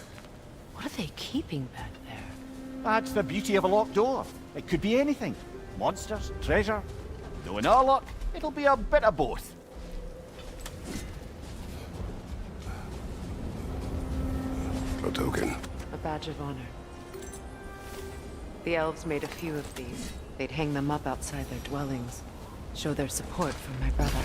What are they keeping back there? That's the beauty of a locked door. It could be anything. Monsters, treasure. Though in our luck, it'll be a bit of both. A token. A badge of honor. The elves made a few of these. They'd hang them up outside their dwellings. Show their support for my brother.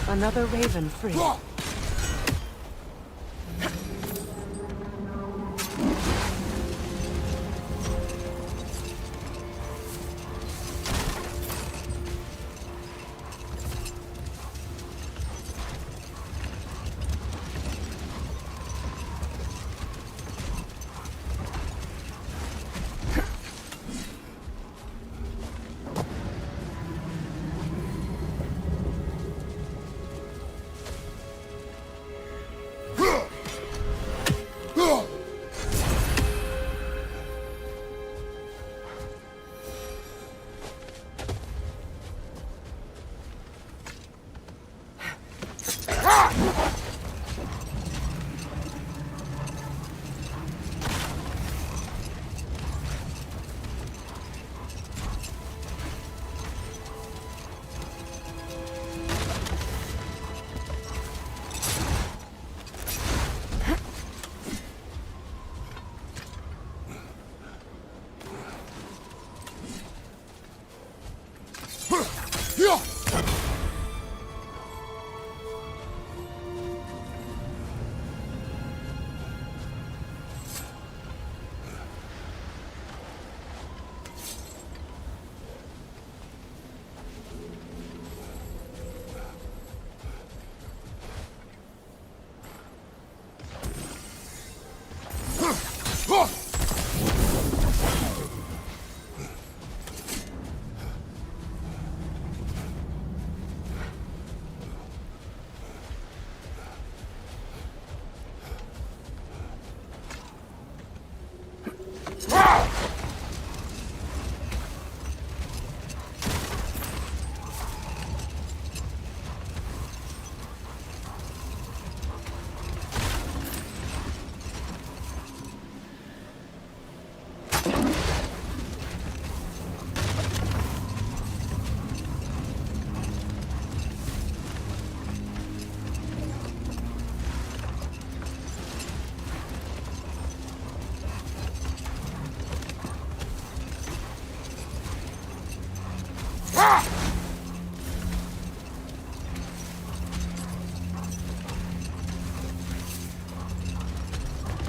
Another raven free.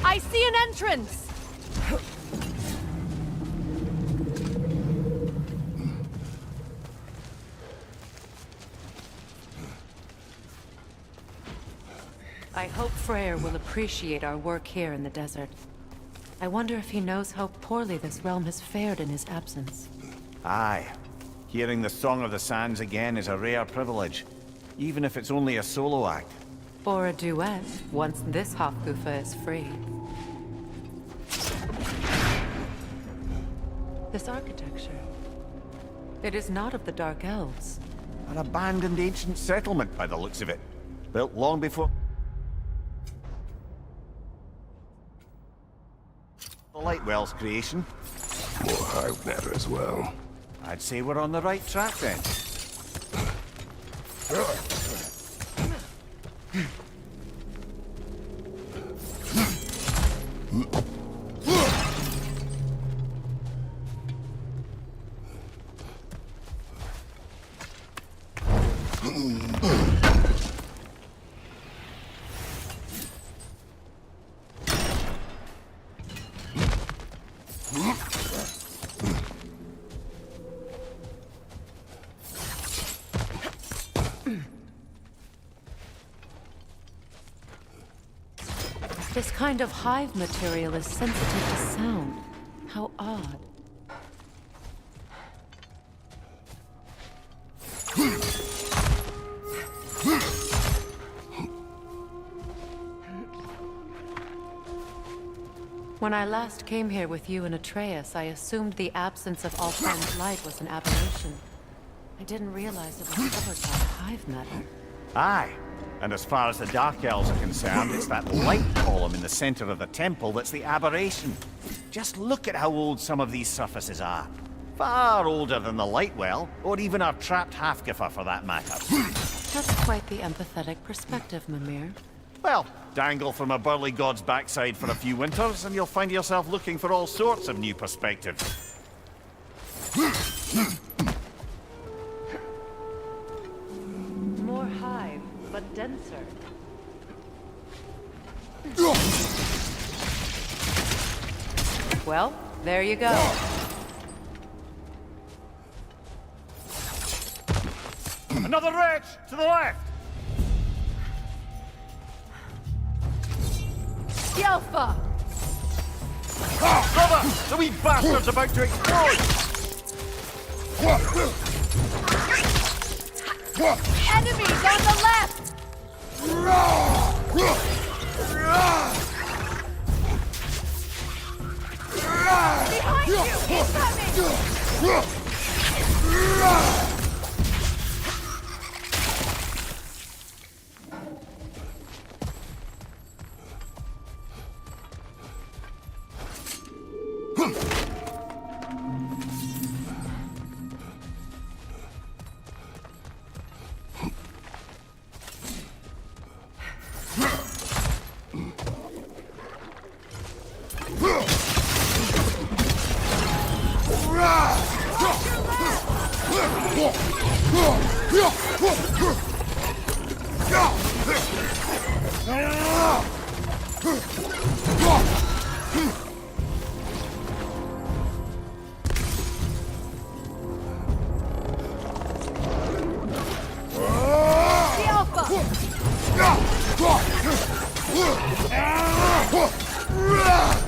I see an entrance! I hope Freyr will appreciate our work here in the desert. I wonder if he knows how poorly this realm has fared in his absence. Aye. Hearing the Song of the Sands again is a rare privilege, even if it's only a solo act. Or a duet, once this Hofgufa is free. This architecture. It is not of the Dark Elves. An abandoned ancient settlement, by the looks of it. Built long before the Lightwell's creation. More hive matter as well. I'd say we're on the right track then. This kind of hive material is sensitive to sound. How odd. When I last came here with you and Atreus, I assumed the absence of Alfheim's light was an aberration. I didn't realize it was covered by hive matter. Aye. And as far as the Dark Elves are concerned, it's that light column in the center of the temple that's the aberration. Just look at how old some of these surfaces are. Far older than the Lightwell, or even our trapped Hafgifa for that matter. That's quite the empathetic perspective, Mimir. Well, dangle from a burly god's backside for a few winters, and you'll find yourself looking for all sorts of new perspectives. More hive, but denser. Well, there you go. Another wretch! To the left! Yelfa! Brother! The wee bastard's about to explode! Enemies on the left! Behind you! Incoming!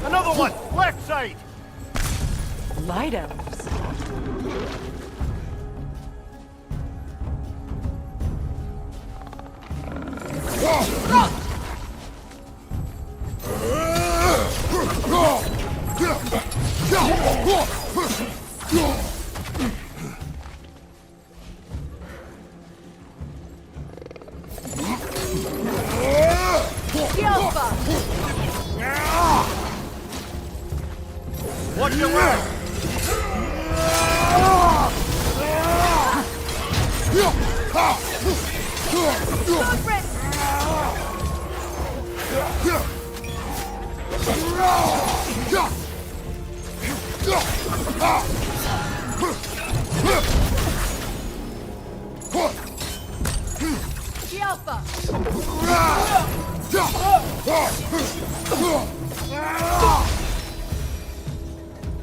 Another one! Left side! Light elves. Watch your left!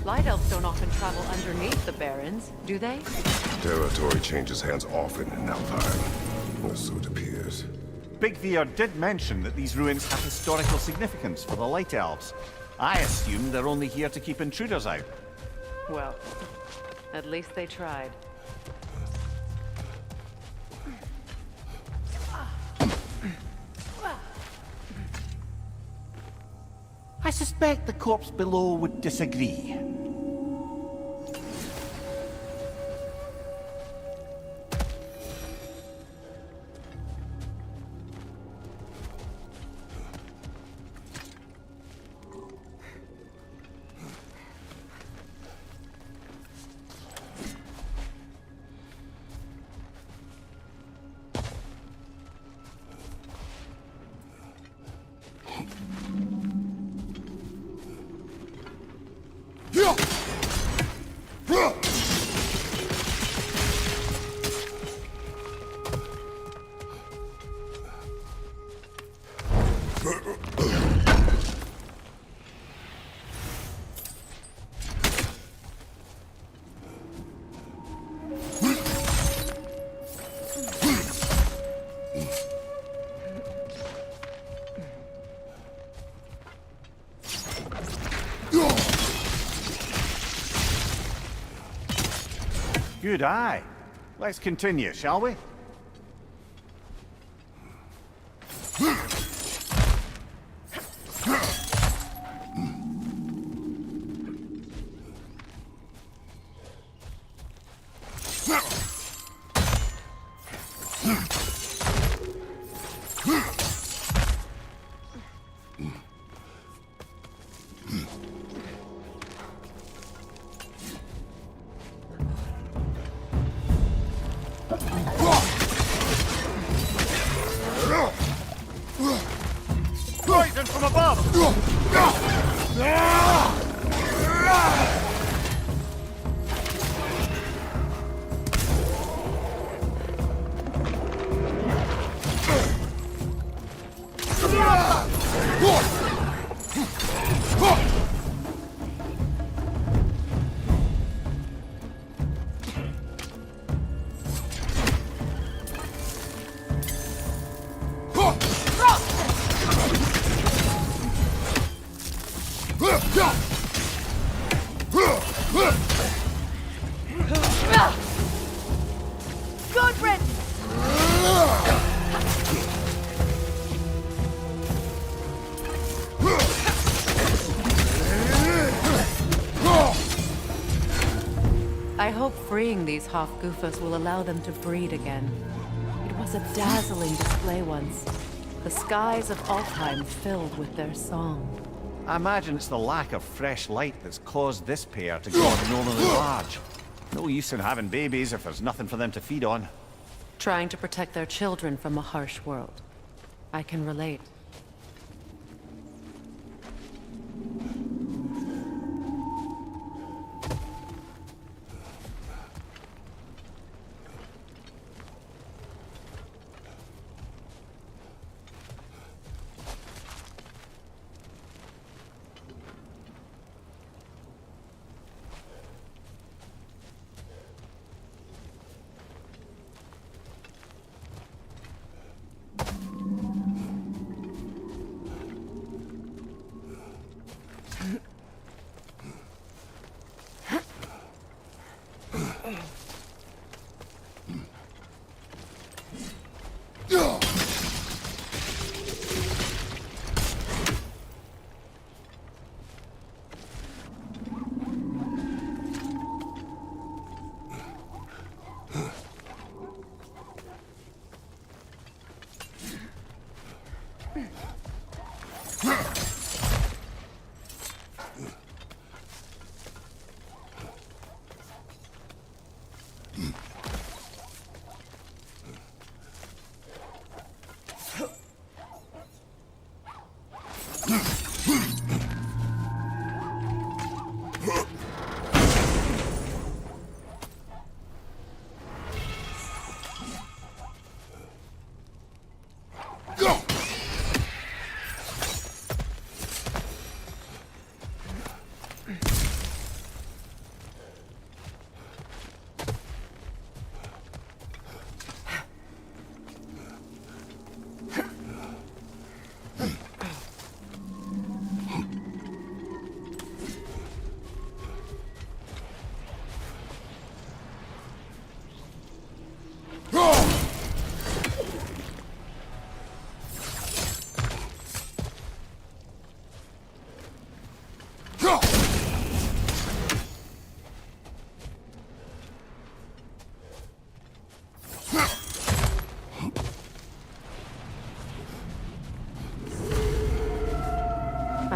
Light elves don't often travel underneath the barrens, do they? Territory changes hands often in Alfheim, or so it appears. Big Veer did mention that these ruins have historical significance for the Light Elves. I assume they're only here to keep intruders out. Well, at least they tried. I suspect the corpse below would disagree. Good eye. Let's continue, shall we? Poison from above! Good riddance! I hope freeing these Hofgufas will allow them to breed again. It was a dazzling display once. The skies of Alfheim filled with their song. I imagine it's the lack of fresh light that's caused this pair to go abnormally large. No use in having babies if there's nothing for them to feed on. Trying to protect their children from a harsh world. I can relate.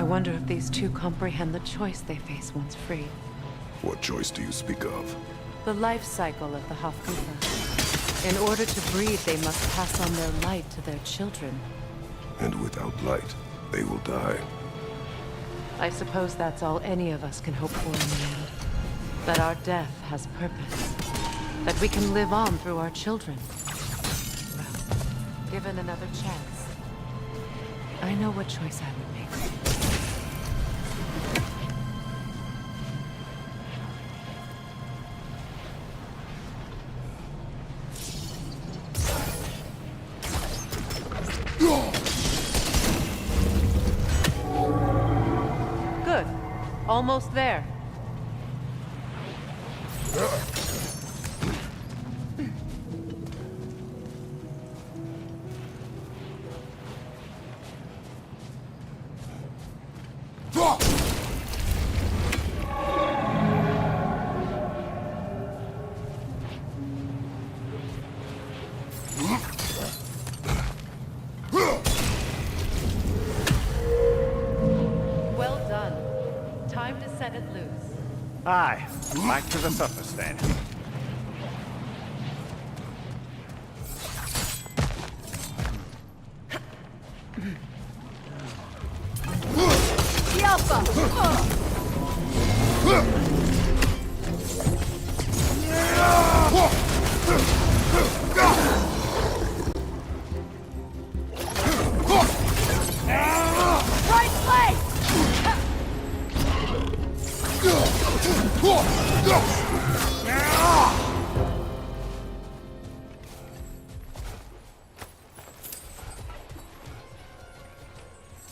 wonder if these two comprehend the choice they face once free. What choice do you speak of? The life cycle of the Hofgufa. In order to breed, they must pass on their light to their children. And without light, they will die. I suppose that's all any of us can hope for in the end. That our death has purpose. That we can live on through our children. Well, given another chance, I know what choice I would make. Good. Almost there. Well done. Time to set it loose. Aye, back to the surface then. Right place!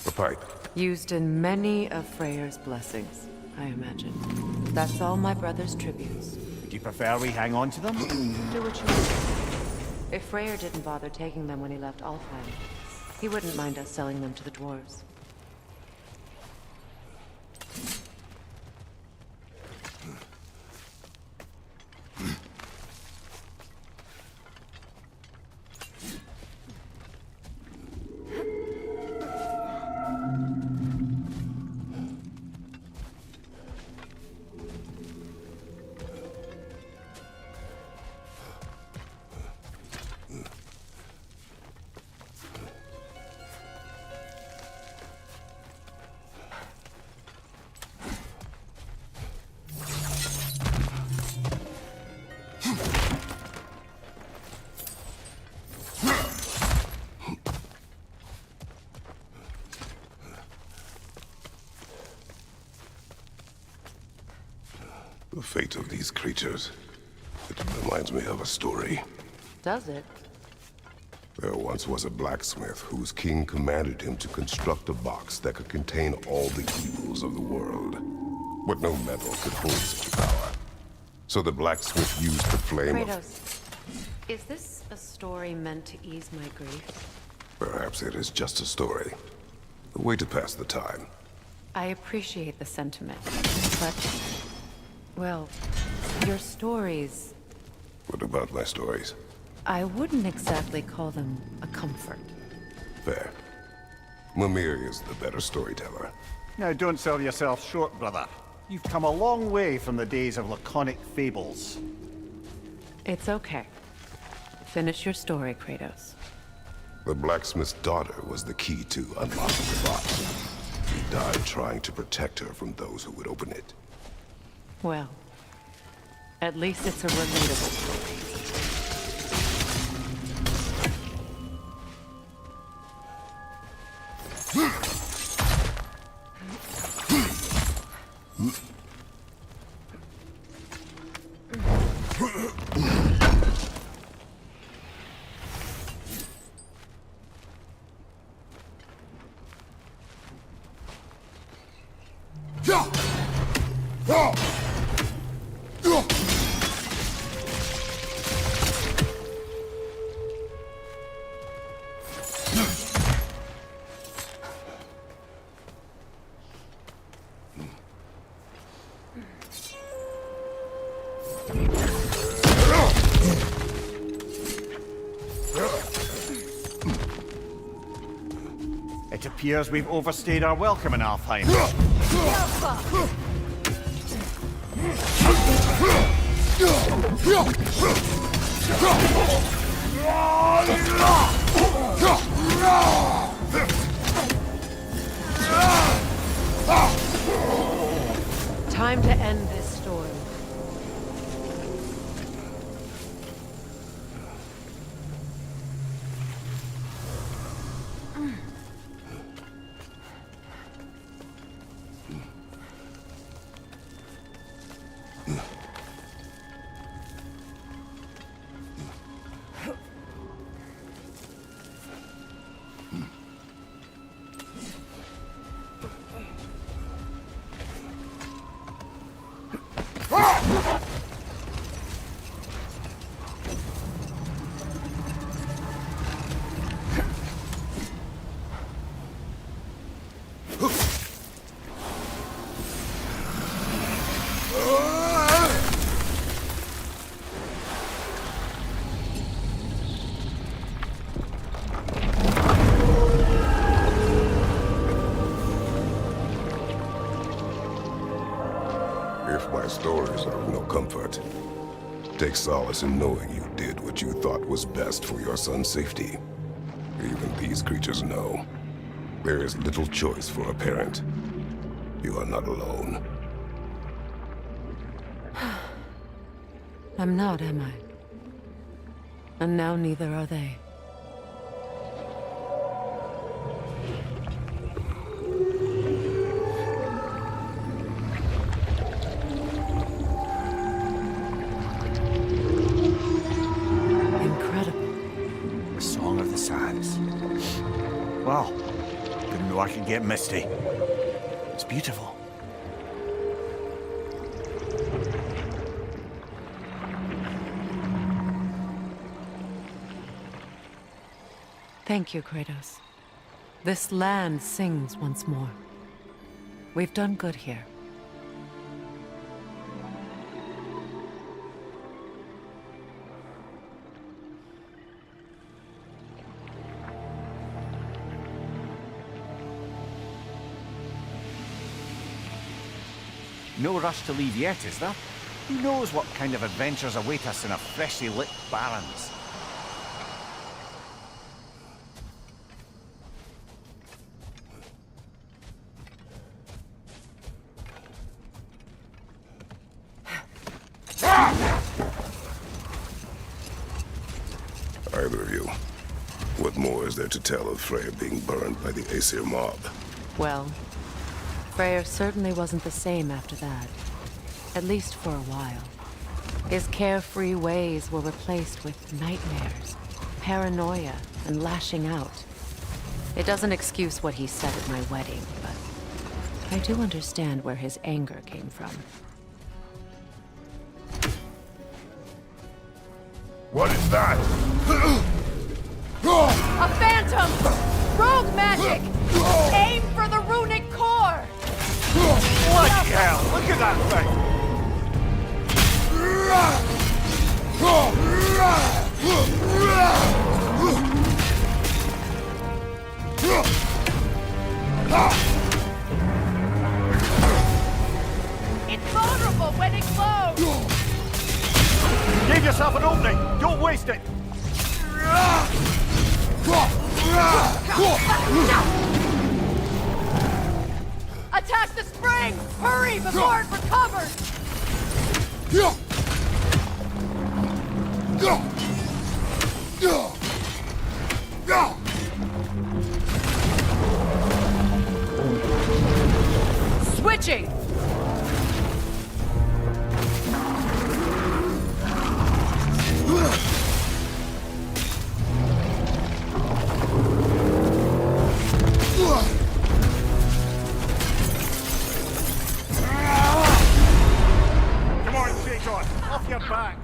The pipe. Used in many of Freyr's blessings, I imagine. That's all my brother's tributes. Would you prefer we hang on to them? Do what you want. If Freyr didn't bother taking them when he left Alfheim, he wouldn't mind us selling them to the dwarves. The fate of these creatures. It reminds me of a story. Does it? There once was a blacksmith whose king commanded him to construct a box that could contain all the evils of the world. But no metal could hold such power. So the blacksmith used the flame of... Kratos, is this a story meant to ease my grief? Perhaps it is just a story. A way to pass the time. I appreciate the sentiment, but... well, your stories... What about my stories? I wouldn't exactly call them a comfort. Fair. Mimir is the better storyteller. Now don't sell yourself short, brother. You've come a long way from the days of laconic fables. It's okay. Finish your story, Kratos. The blacksmith's daughter was the key to unlocking the box. He died trying to protect her from those who would open it. Well, at least it's a relatable story. appears we've overstayed our welcome in Alfheim. Time to end this story. If my stories are of no comfort, take solace in knowing you did what you thought was best for your son's safety. Even these creatures know. There is little choice for a parent. You are not alone. I'm not, am I? And now neither are they. The Song of the Sands. Wow. Didn't know I could get misty. It's beautiful. Thank you, Kratos. This land sings once more. We've done good here. No rush to leave yet, is there? Who knows what kind of adventures await us in a freshly lit Barrens? Either of you. What more is there to tell of Freyr being burned by the Aesir mob? Well, Freyr certainly wasn't the same after that. At least for a while. His carefree ways were replaced with nightmares, paranoia, and lashing out. It doesn't excuse what he said at my wedding, but I do understand where his anger came from. What is that? A phantom! Rogue magic! Aim for the runic core! Bloody hell! Look at that thing! It's vulnerable when it glows! Give yourself an opening! Don't waste it! Attack the spring! Hurry before it recovers! Switching! Come on, Kratos! Off your back!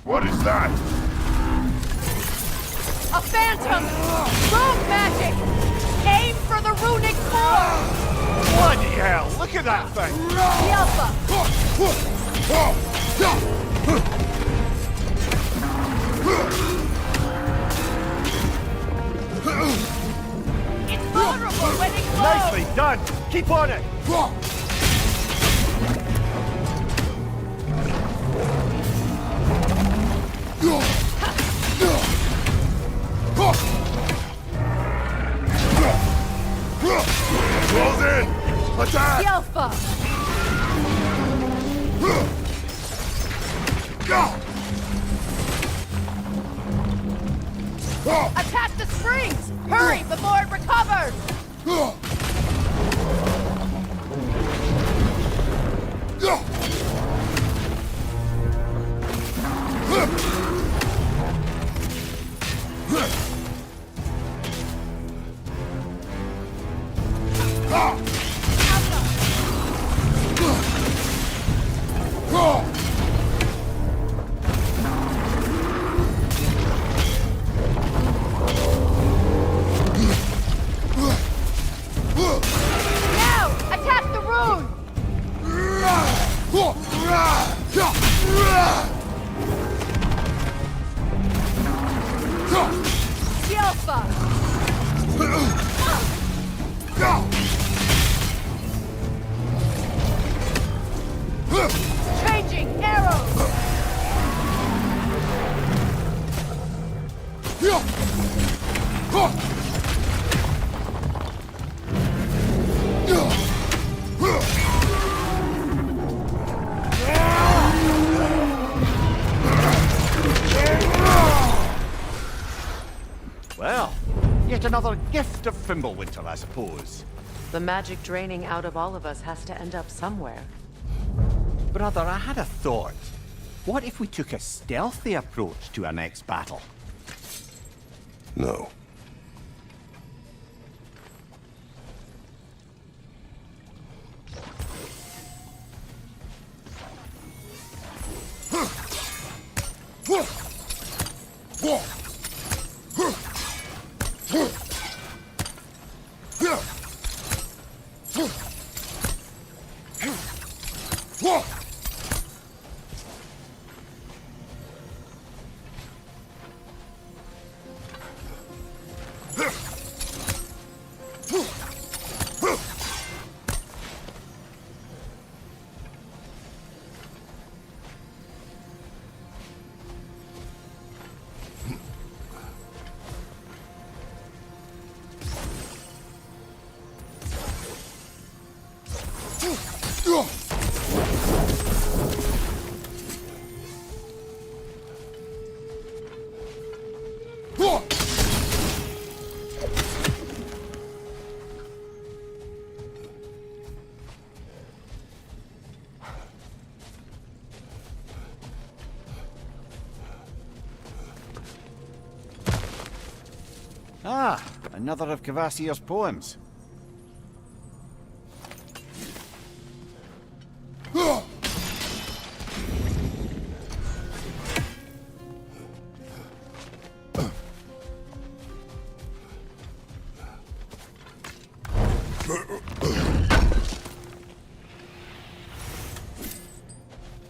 What is that? A phantom! Rogue magic! Aim for the runic core! Bloody hell! Look Look at that thing! The Alpha! It's vulnerable when it glows! Nicely done! Keep on it! Close in! Attack! The Alpha! Attack the springs! Hurry before it recovers! Now! Attack the rune! The Alpha! Changing arrows! Well, yet another gift of Fimbulwinter, I suppose. The magic draining out of all of us has to end up somewhere. Brother, I had a thought. What if we took a stealthy approach to our next battle? No. Ah, another of Kvasir's poems.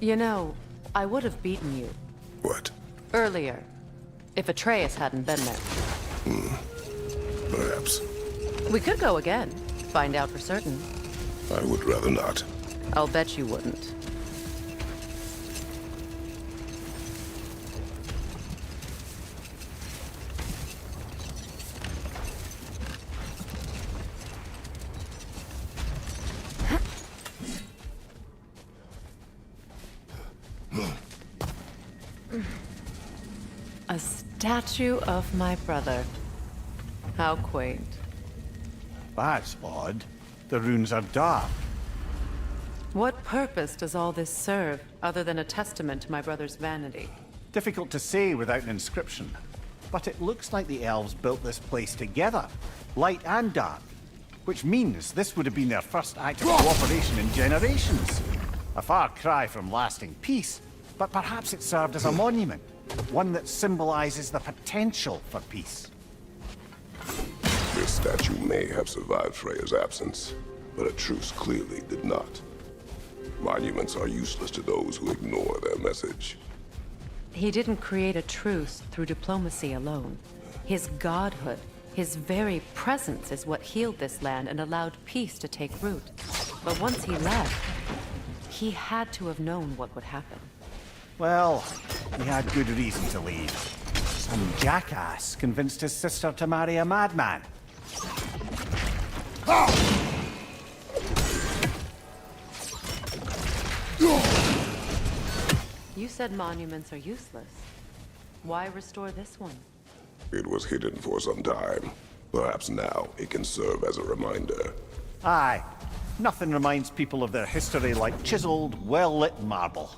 You know, I would have beaten you What? earlier, if Atreus hadn't been there. Perhaps. We could go again, find out for certain. I would rather not. I'll bet you wouldn't. A statue of my brother. How quaint. That's odd. The runes are dark. What purpose does all this serve, other than a testament to my brother's vanity? Difficult to say without an inscription. But it looks like the elves built this place together, light and dark. Which means this would have been their first act of cooperation in generations. A far cry from lasting peace, but perhaps it served as a monument. One that symbolizes the potential for peace. This statue may have survived Freya's absence. but a truce clearly did not. Monuments are useless to those who ignore their message. He didn't create a truce through diplomacy alone. His godhood, his very presence is what healed this land and allowed peace to take root. But once he left, he had to have known what would happen. Well, he had good reason to leave. Some jackass convinced his sister to marry a madman. You said monuments are useless. Why restore this one? It was hidden for some time. Perhaps now it can serve as a reminder. Aye. Nothing reminds people of their history like chiseled, well-lit marble.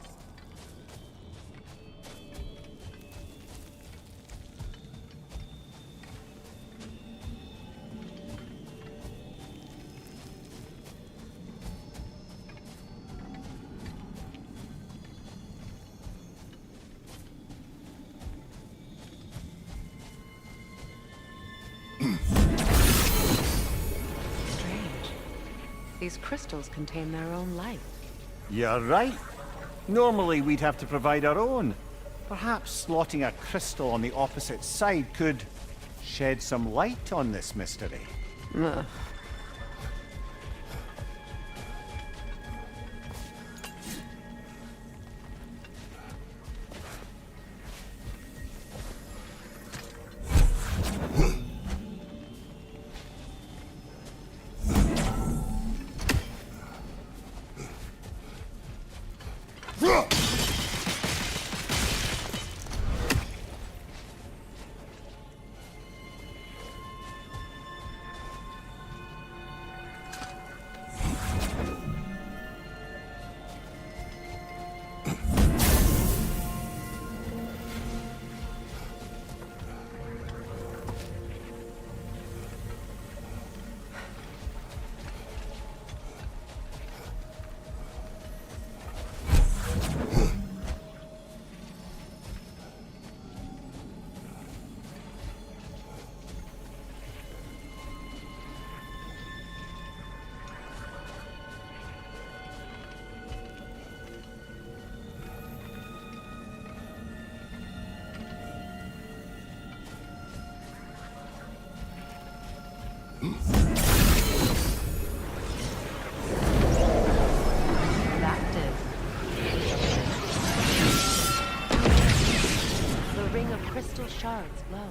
These crystals contain their own light. You're right. Normally we'd have to provide our own. Perhaps slotting a crystal on the opposite side could shed some light on this mystery. Ugh. That did. The ring of crystal shards glow.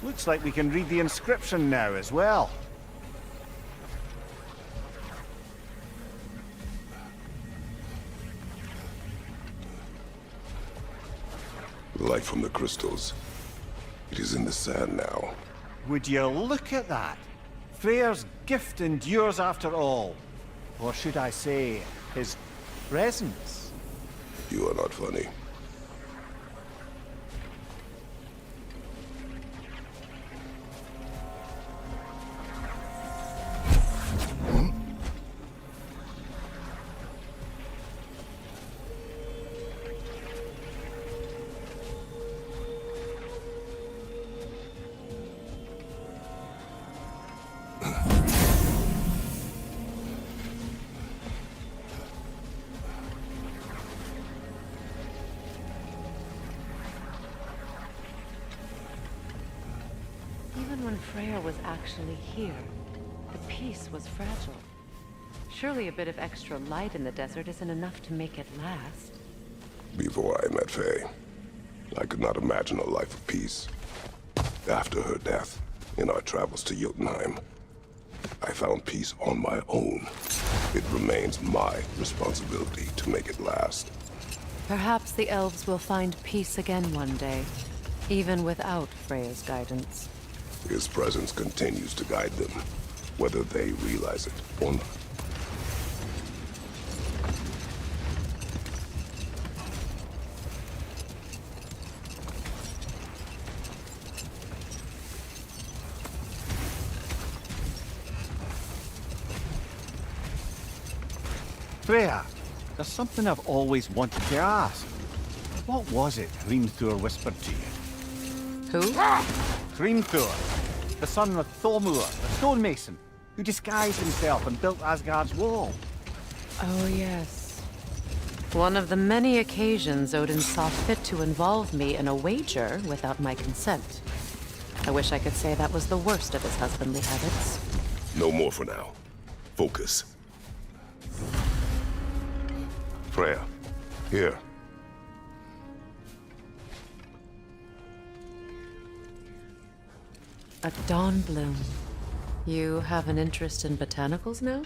Looks like we can read the inscription now as well. Light from the crystals. It is in the sand now. Would you look at that? Freyr's gift endures after all. Or should I say, his presence? You are not funny. Even when Freya was actually here, the peace was fragile. Surely a bit of extra light in the desert isn't enough to make it last. Before I met Faye, I could not imagine a life of peace. After her death, in our travels to Jotunheim, I found peace on my own. It remains my responsibility to make it last. Perhaps the elves will find peace again one day, even without Freya's guidance. His presence continues to guide them, whether they realize it or not. Freya, there's something I've always wanted to ask. What was it Hrimthur whispered to you? Who? Hrimthur, the son of Thormur, the stonemason. who disguised himself and built Asgard's wall. Oh, yes. One of the many occasions Odin saw fit to involve me in a wager without my consent. I wish I could say that was the worst of his husbandly habits. No more for now. Focus. Freya, here. A dawn bloom. You have an interest in botanicals now?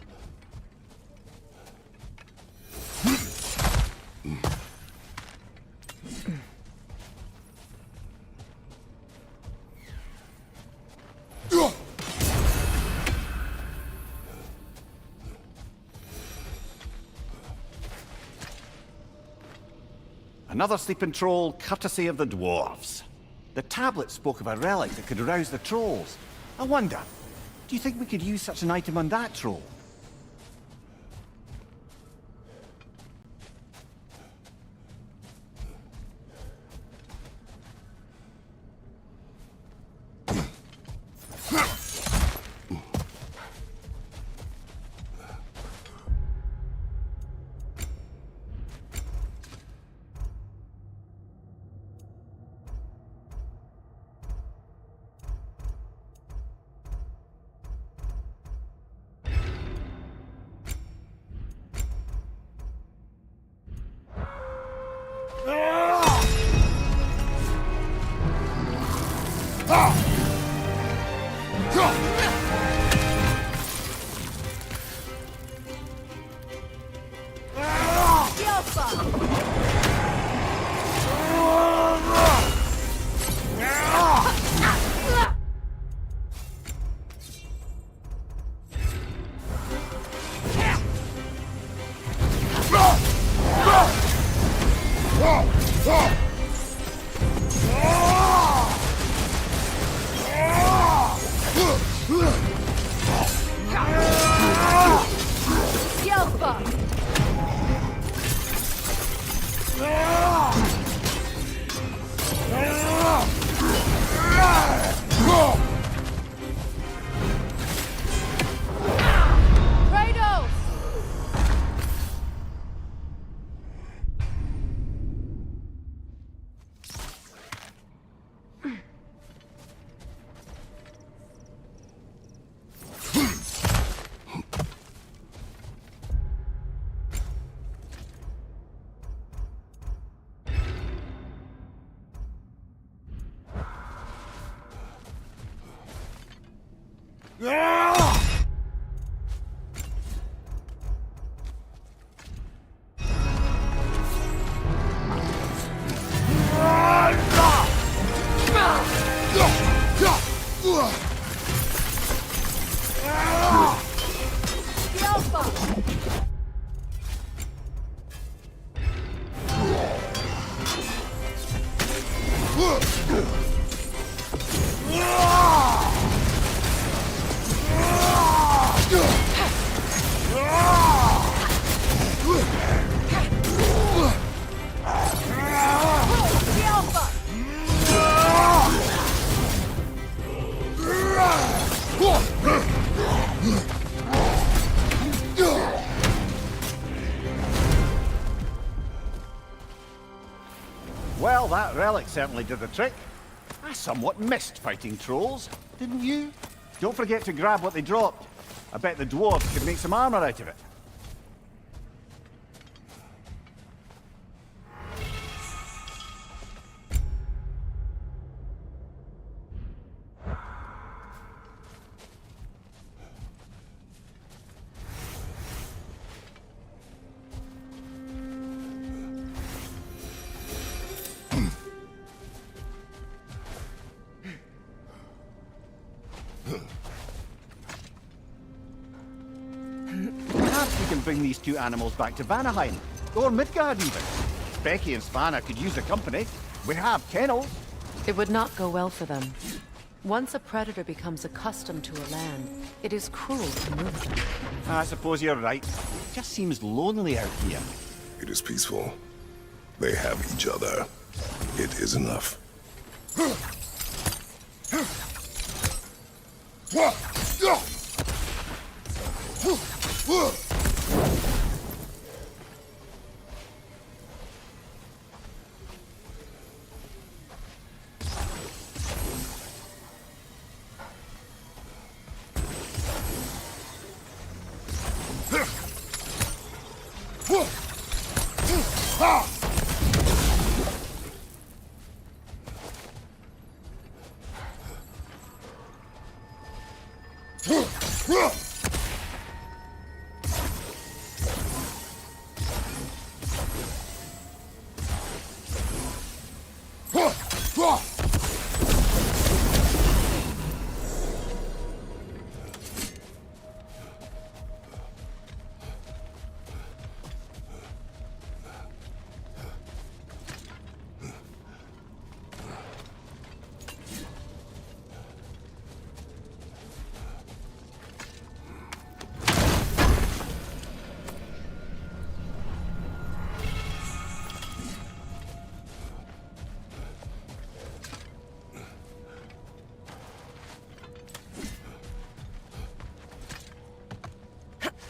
Another sleeping troll, courtesy of the dwarves. The tablet spoke of a relic that could arouse the trolls. I wonder, do you think we could use such an item on that troll? Well, that relic certainly did the trick. I somewhat missed fighting trolls, didn't you? Don't forget to grab what they dropped. I bet the dwarves could make some armor out of it. Perhaps we can bring these two animals back to Vanaheim, or Midgard even. Becky and Svanna could use the company. We have kennels. It would not go well for them. Once a predator becomes accustomed to a land, it is cruel to move them. I suppose you're right. It just seems lonely out here. It is peaceful. They have each other. It is enough.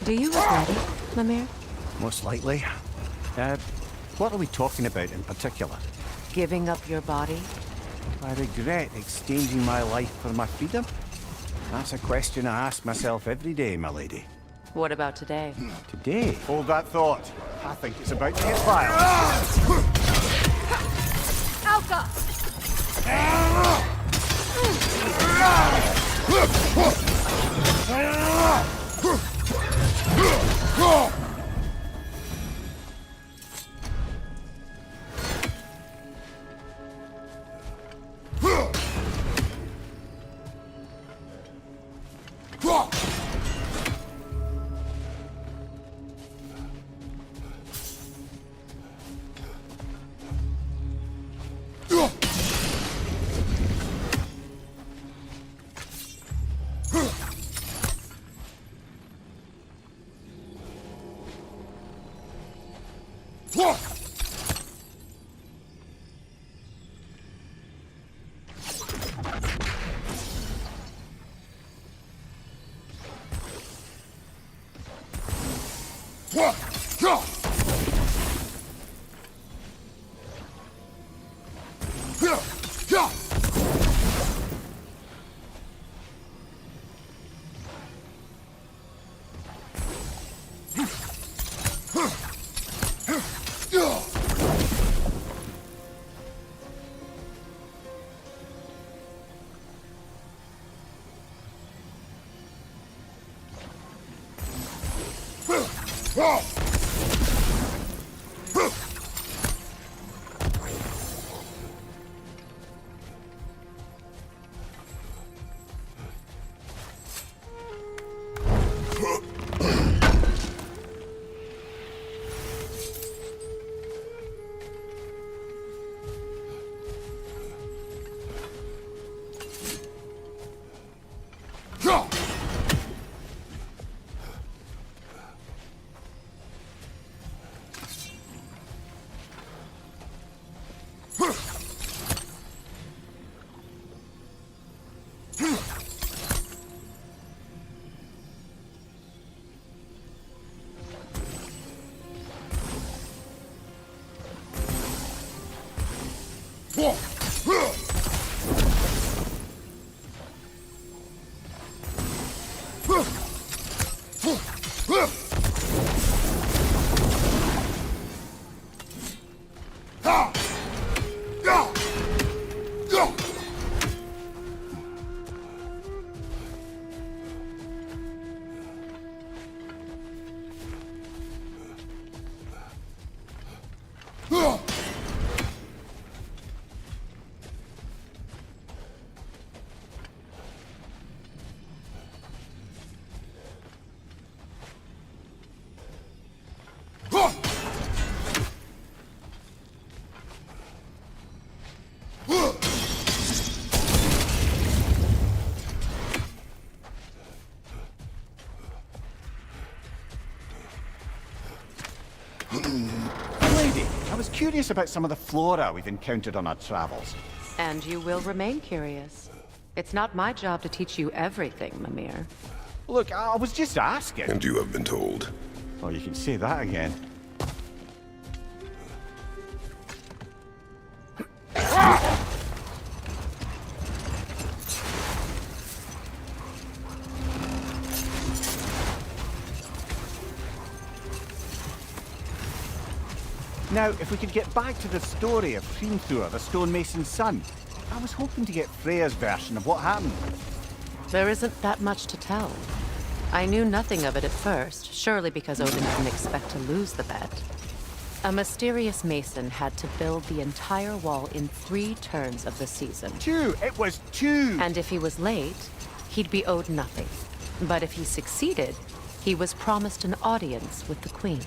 Do you regret it, Mimir? Most likely. What are we talking about in particular? Giving up your body? I regret exchanging my life for my freedom? That's a question I ask myself every day, my lady. What about today? Today? Hold that thought. I think it's about to get violent. Alka! Lady, I was curious about some of the flora we've encountered on our travels. And you will remain curious. It's not my job to teach you everything, Mimir. Look, I was just asking. And you have been told. Oh, you can say that again. Now, if we could get back to the story of Hrimthur, the stonemason's son. I was hoping to get Freya's version of what happened. There isn't that much to tell. I knew nothing of it at first, surely because Odin didn't expect to lose the bet. A mysterious mason had to build the entire wall in 3 turns of the season. 2! It was 2! And if he was late, he'd be owed nothing. But if he succeeded, he was promised an audience with the queen.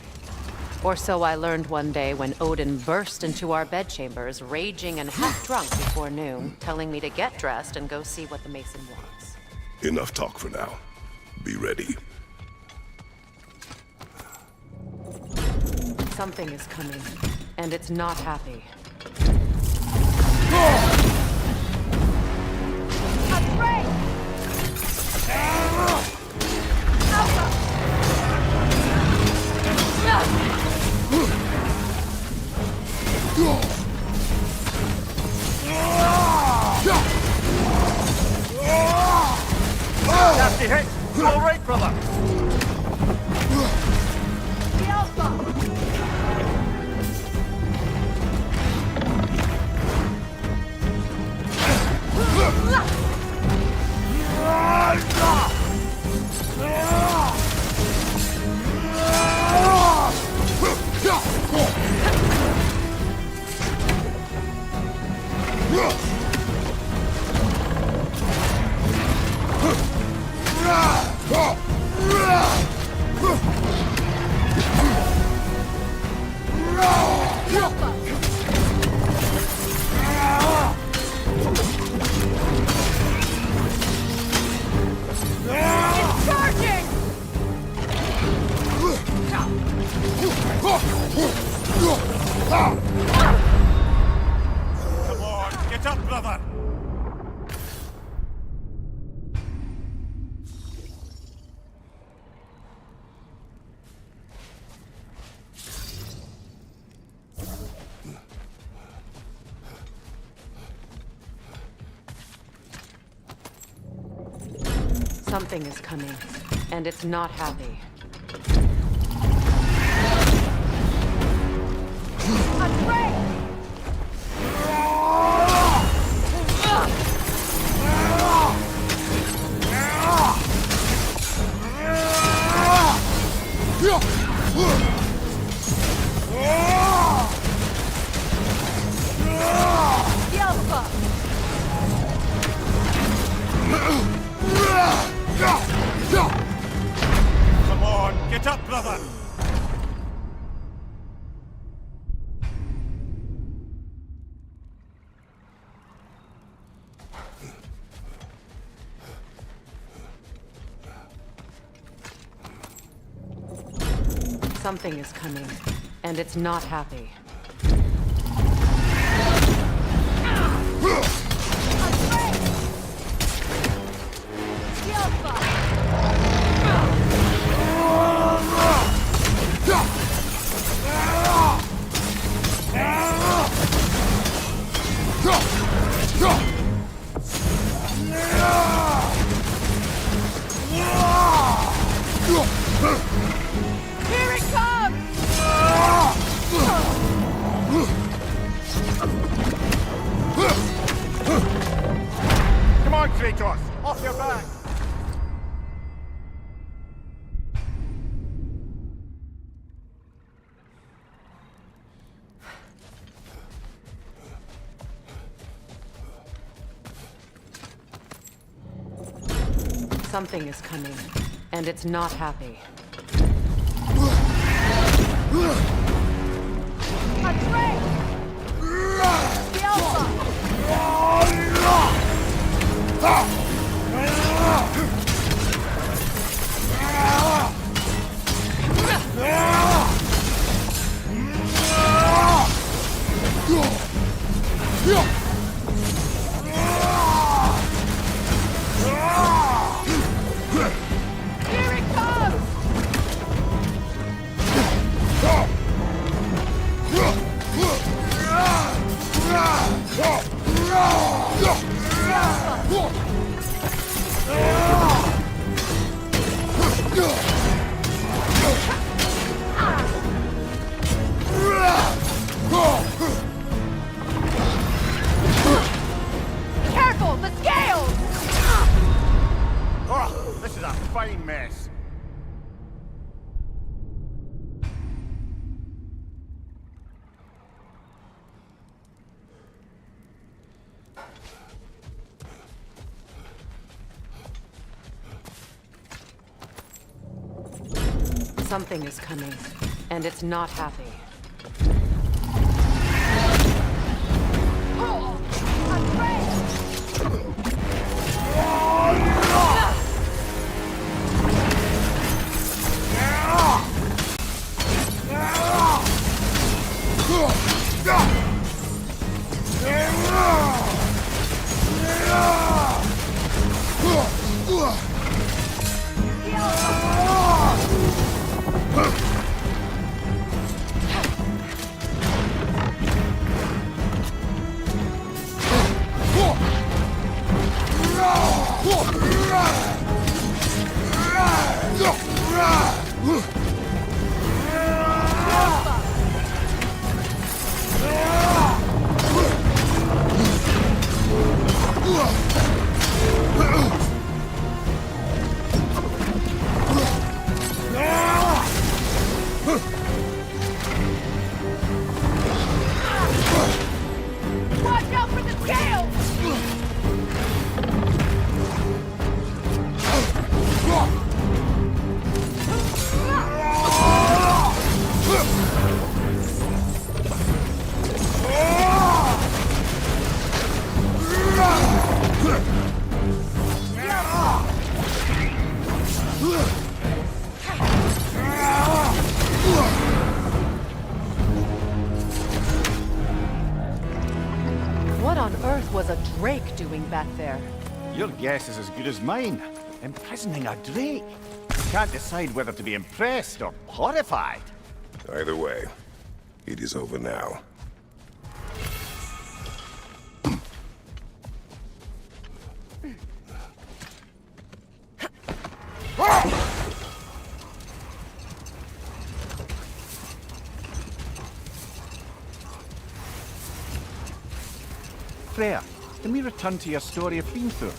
Or so I learned one day when Odin burst into our bedchambers, raging and half-drunk before noon, telling me to get dressed and go see what the mason wants. Enough talk for now. Be ready. Something is coming, and it's not happy. Nasty hit! All right, brother! Come on, get up, brother! Something is coming, and it's not happy. Come on, get up, brother! Something is coming, and it's not happy. Here it comes! Come on, Kratos! Off your back! Something is coming, and it's not happy. fine mess. Something is coming, and it's not happy. Watch out for the scales! What on earth was a drake doing back there? Your guess is as good as mine. Imprisoning a drake. Can't decide whether to be impressed or horrified. Either way, it is over now. Freya, can we return to your story of Hrimthur?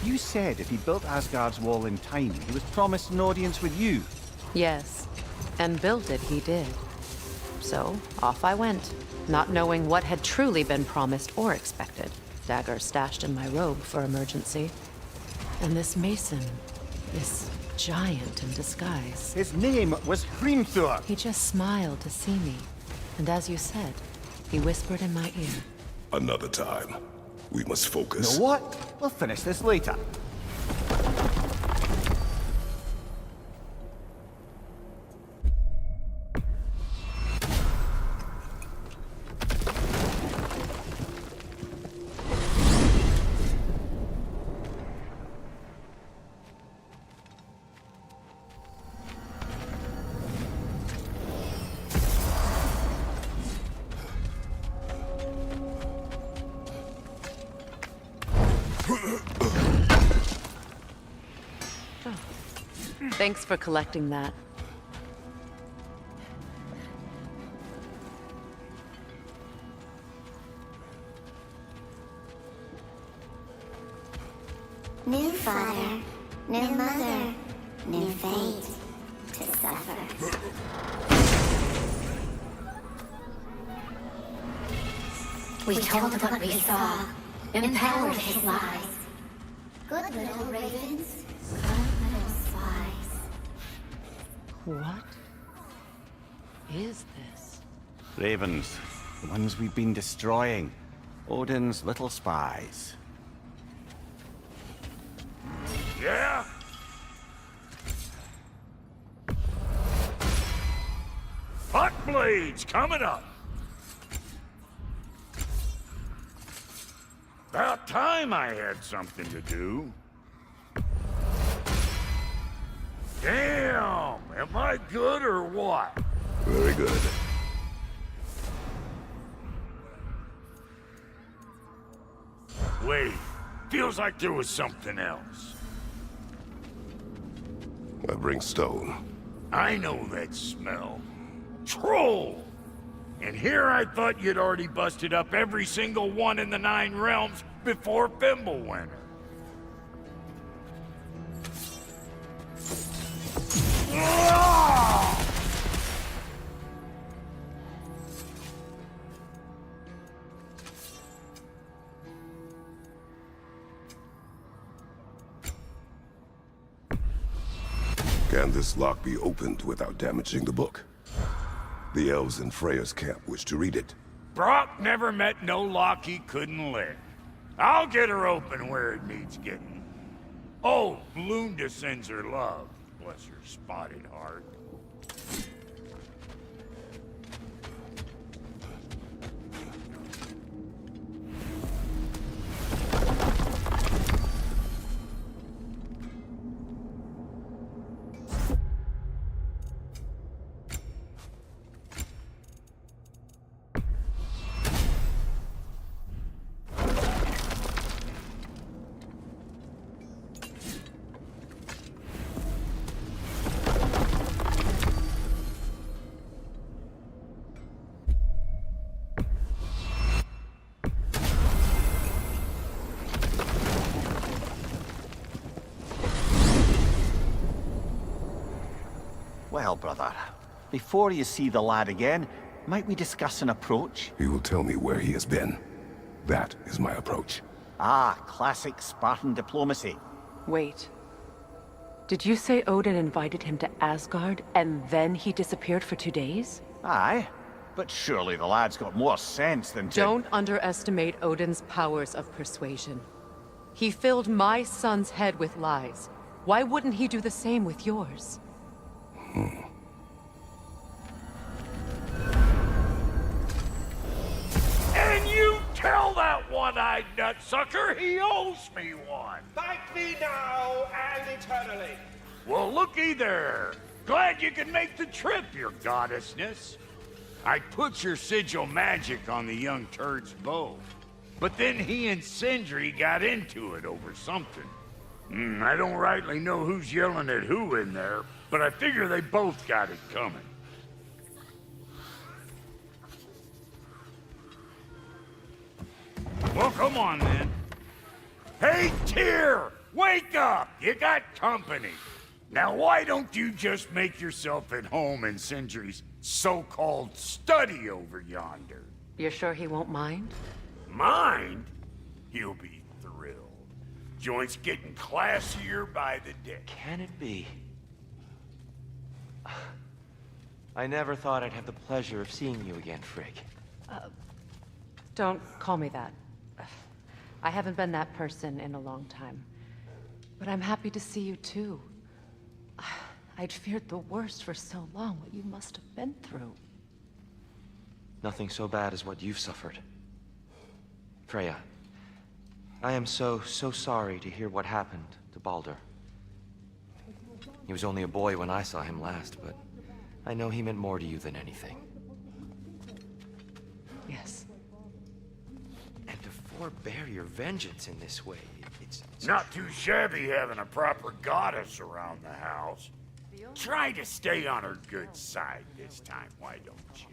You said if he built Asgard's wall in time, he was promised an audience with you. Yes, and built it he did. So, off I went, not knowing what had truly been promised or expected. Dagger stashed in my robe for emergency. And this mason, this giant in disguise. His name was Hrimthur. He just smiled to see me. And as you said, he whispered in my ear. Another time. We must focus. Know what? We'll finish this later. Thanks for collecting that. New father, new mother, new fate to suffer. We told what we saw, empowered his lies. Good little ravens, good little spies. What is this? Ravens, the ones we've been destroying. Odin's little spies. Yeah? Hot blades coming up. About time I had something to do. Damn! Am I good or what? Very good. Wait, feels like there was something else. I bring stone. I know that smell. Troll! And here I thought you'd already busted up every single one in the 9 realms before Fimbulwinter. Can this lock be opened without damaging the book? The elves in Freya's camp wish to read it. Brock never met no lock he couldn't lift. I'll get her open where it needs getting. Oh, Lunda sends her love. Bless her spotted heart. Well, brother, before you see the lad again, might we discuss an approach? He will tell me where he has been. That is my approach. Ah, classic Spartan diplomacy. Wait. Did you say Odin invited him to Asgard, and then he disappeared for 2 days? Aye, but surely the lad's got more sense than to— Don't underestimate Odin's powers of persuasion. He filled my son's head with lies. Why wouldn't he do the same with yours? And you tell that one-eyed nutsucker he owes me one. Thank me now and eternally. Well, looky there. Glad you can make the trip, your goddessness. I put your sigil magic on the young turd's bow. But then he and Sindri got into it over something. I don't rightly know who's yelling at who in there, but I figure they both got it coming. Well, come on then. Hey, Tyr! Wake up! You got company. Now, why don't you just make yourself at home in Sindri's so-called study over yonder? You're sure he won't mind? Mind? He'll be thrilled. Joint's getting classier by the day. Can it be? I never thought I'd have the pleasure of seeing you again, Frigg. Don't call me that. I haven't been that person in a long time. But I'm happy to see you too. I'd feared the worst for so long, what you must have been through. Nothing so bad as what you've suffered. Freya, I am so sorry to hear what happened to Baldur. He was only a boy when I saw him last, but I know he meant more to you than anything. Yes. And to forbear your vengeance in this way, it's Not too shabby having a proper goddess around the house. Try to stay on her good side this time, why don't you?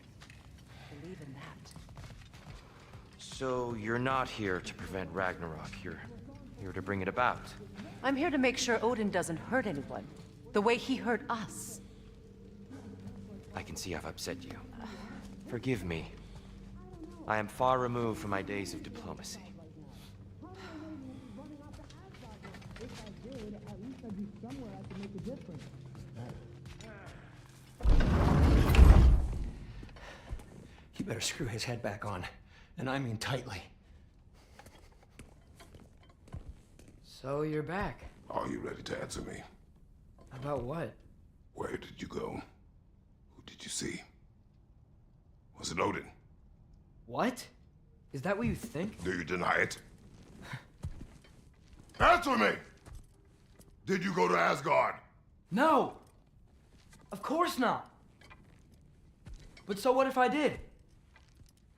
Believe in that. So you're not here to prevent Ragnarok, you're here to bring it about. I'm here to make sure Odin doesn't hurt anyone, the way he hurt us. I can see I've upset you. Forgive me. I am far removed from my days of diplomacy. You better screw his head back on, and I mean tightly. So you're back. Are you ready to answer me? About what? Where did you go? Who did you see? Was it Odin? What? Is that what you think? Do you deny it? Answer me! Did you go to Asgard? No! Of course not! But so what if I did?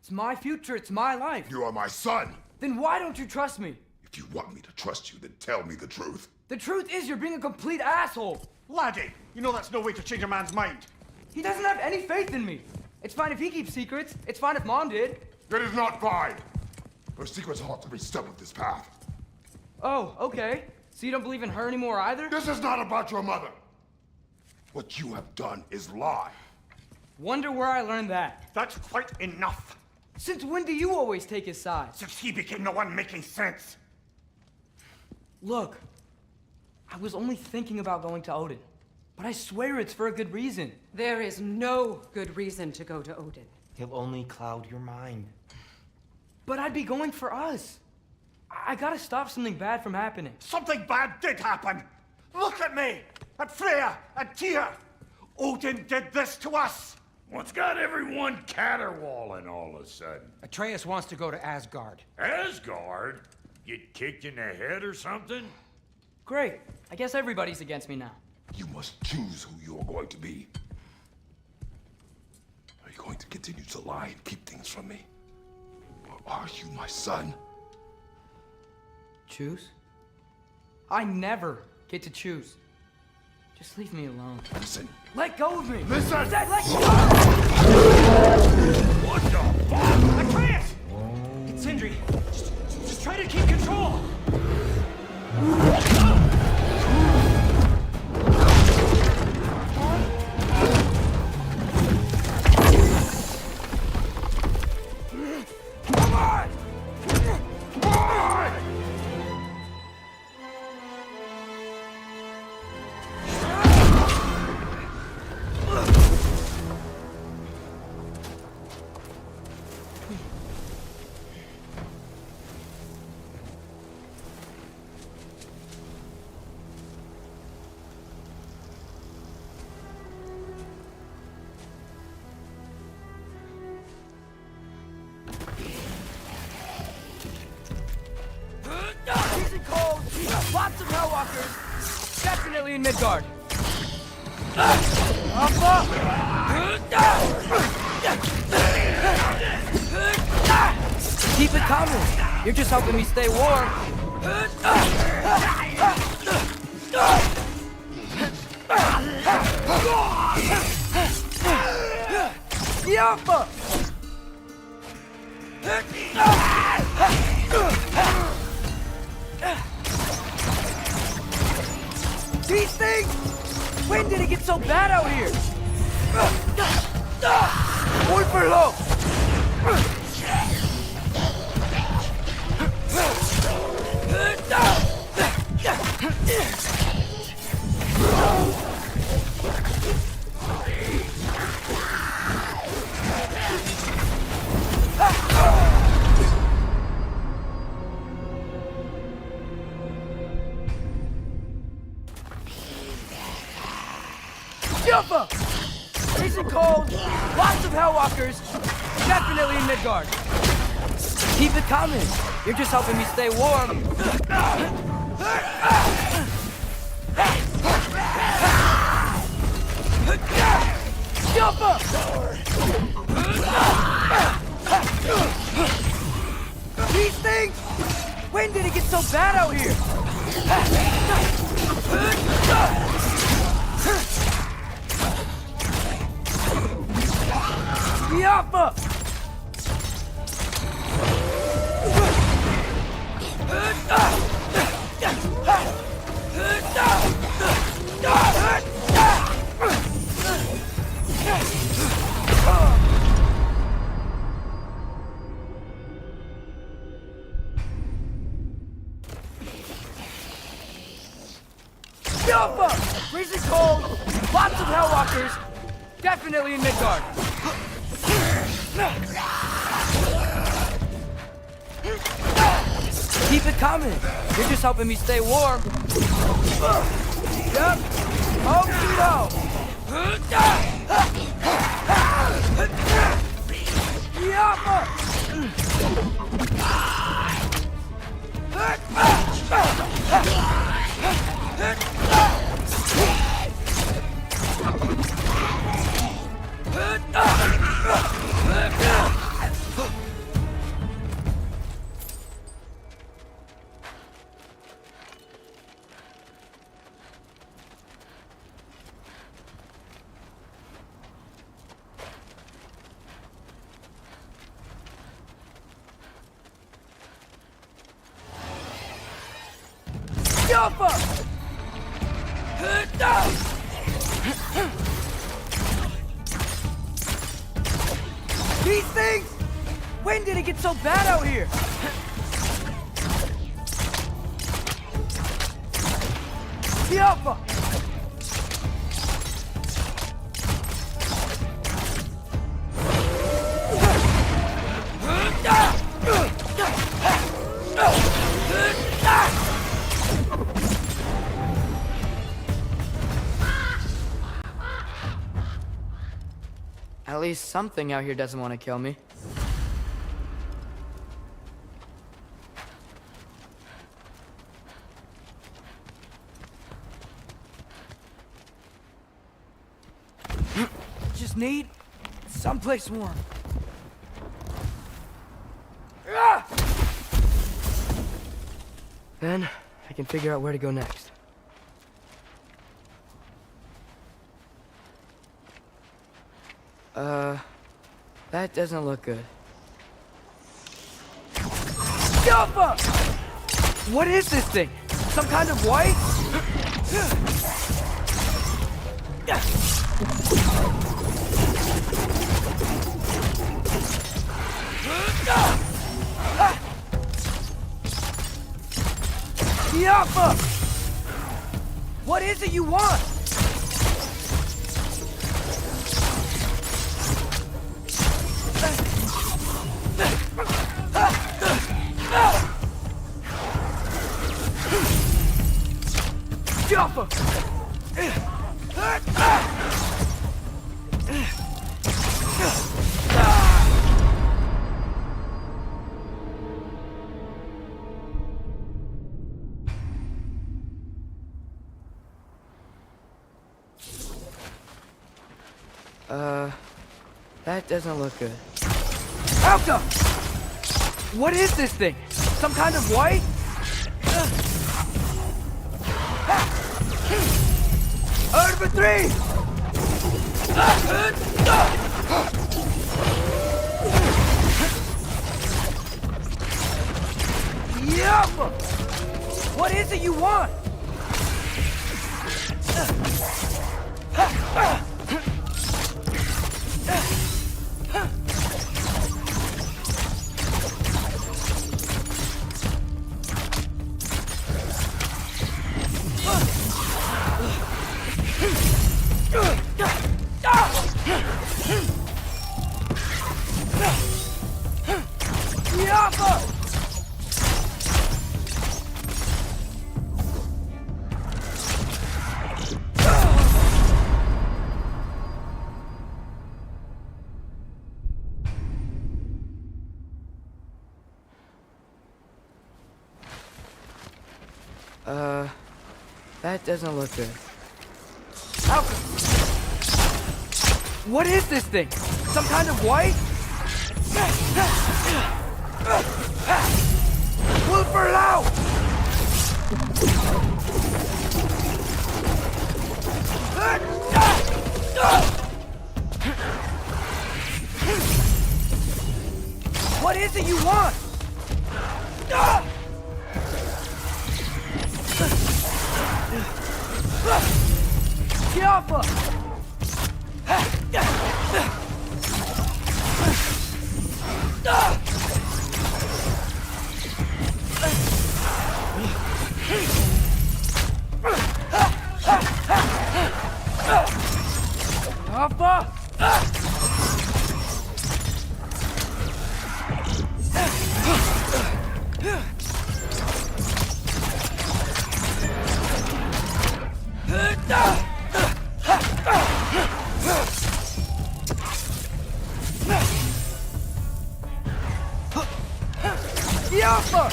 It's my future, it's my life. You are my son! Then why don't you trust me? If you want me to trust you, then tell me the truth. The truth is you're being a complete asshole! Laddie, you know that's no way to change a man's mind. He doesn't have any faith in me. It's fine if he keeps secrets. It's fine if Mom did. It is not fine! Her secrets haunt every step of this path. Oh, okay. So you don't believe in her anymore either? This is not about your mother! What you have done is lie. Wonder where I learned that. That's quite enough. Since when do you always take his side? Since he became the one making sense. Look, I was only thinking about going to Odin. But I swear it's for a good reason. There is no good reason to go to Odin. He'll only cloud your mind. But I'd be going for us. I gotta stop something bad from happening. Something bad did happen! Look at me! At Freya! At Tyr! Odin did this to us! What's got everyone caterwauling all of a sudden? Atreus wants to go to Asgard. Asgard? Get kicked in the head or something? Great. I guess everybody's against me now. You must choose who you're going to be. Are you going to continue to lie and keep things from me? Or are you my son? Choose? I never get to choose. Just leave me alone. Listen. Let go of me! Listen! I said let go! What the fuck? Atreus! It's Sindri. Just try to keep control! Come on! Come on! Freezing cold, lots of Hellwalkers, definitely in Midgard. Keep it coming. You're just helping me stay warm. Yappa! These things! When did it get so bad out here? Wolferlo! Jumpa! Freezing cold, lots of Hellwalkers, definitely in Midgard. Keep it coming. You're just helping me stay warm. Jumpa! These things? When did it get so bad out here? Yappa! Yappa! Freezing cold, lots of Hellwalkers, definitely in Midgard. Keep it coming. You're just helping me stay warm. Yep. Oh, These things? When did it get so bad out here? Yappa! At least something out here doesn't want to kill me. Just need someplace warm. Ah! Then I can figure out where to go next. That doesn't look good. Jumpa! What is this thing? Some kind of white? Jumpa! What is it you want? Jumper! That doesn't look good. Alka! What is this thing? Some kind of white? Urban 3! Yup! What is it you want? That doesn't look good. Alka! What is this thing? Some kind of white? Wolfer Lau! What is it you want? Jumper! Alpha! Alpha!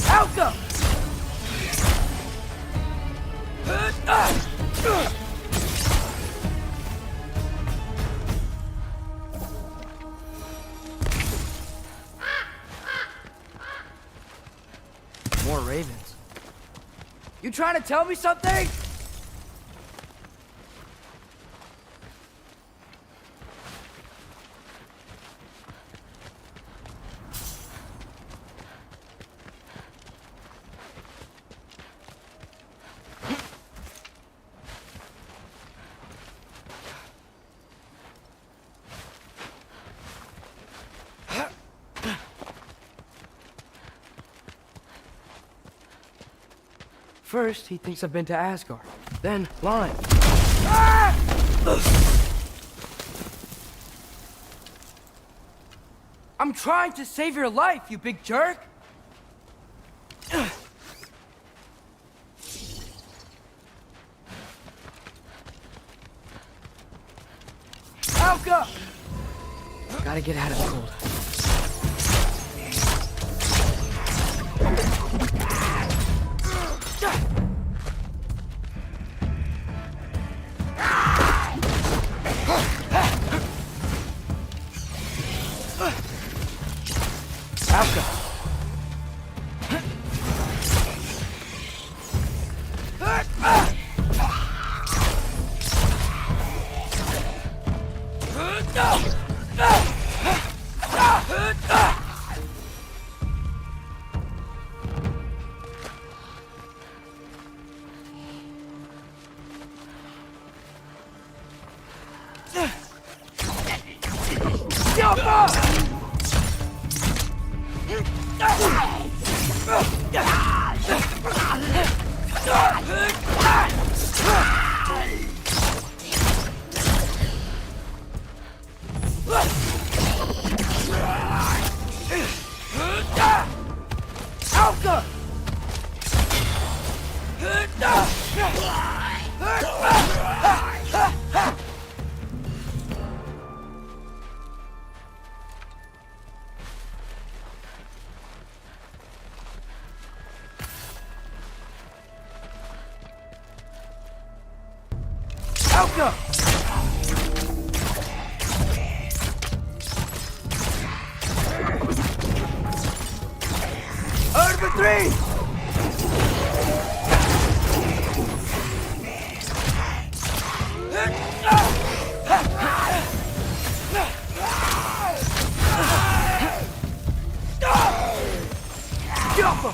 Alka! More ravens. You trying to tell me something? First, he thinks I've been to Asgard. Then, Lime. Ah! I'm trying to save your life, you big jerk! Alka! Gotta get out of the cold. Alka! Alka! Urban 3! Get off him!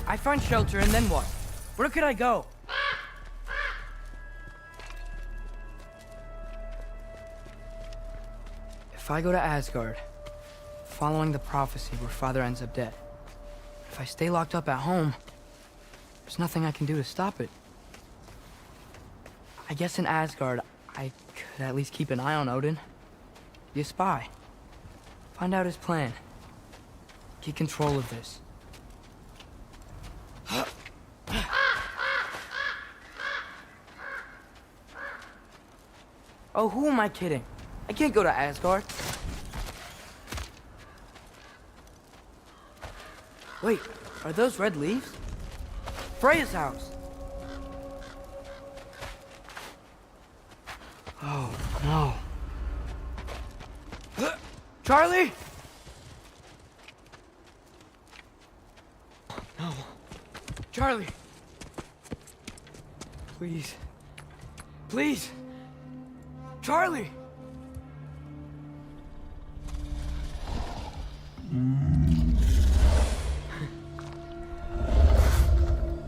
I find shelter, and then what? Where could I go? If I go to Asgard, following the prophecy where Father ends up dead, if I stay locked up at home, there's nothing I can do to stop it. I guess in Asgard, I could at least keep an eye on Odin. Be a spy. Find out his plan. Get control of this. Oh, who am I kidding? I can't go to Asgard. Wait, are those red leaves? Freya's house! Oh, no. Charlie! No. Charlie! Please. Please! Charlie!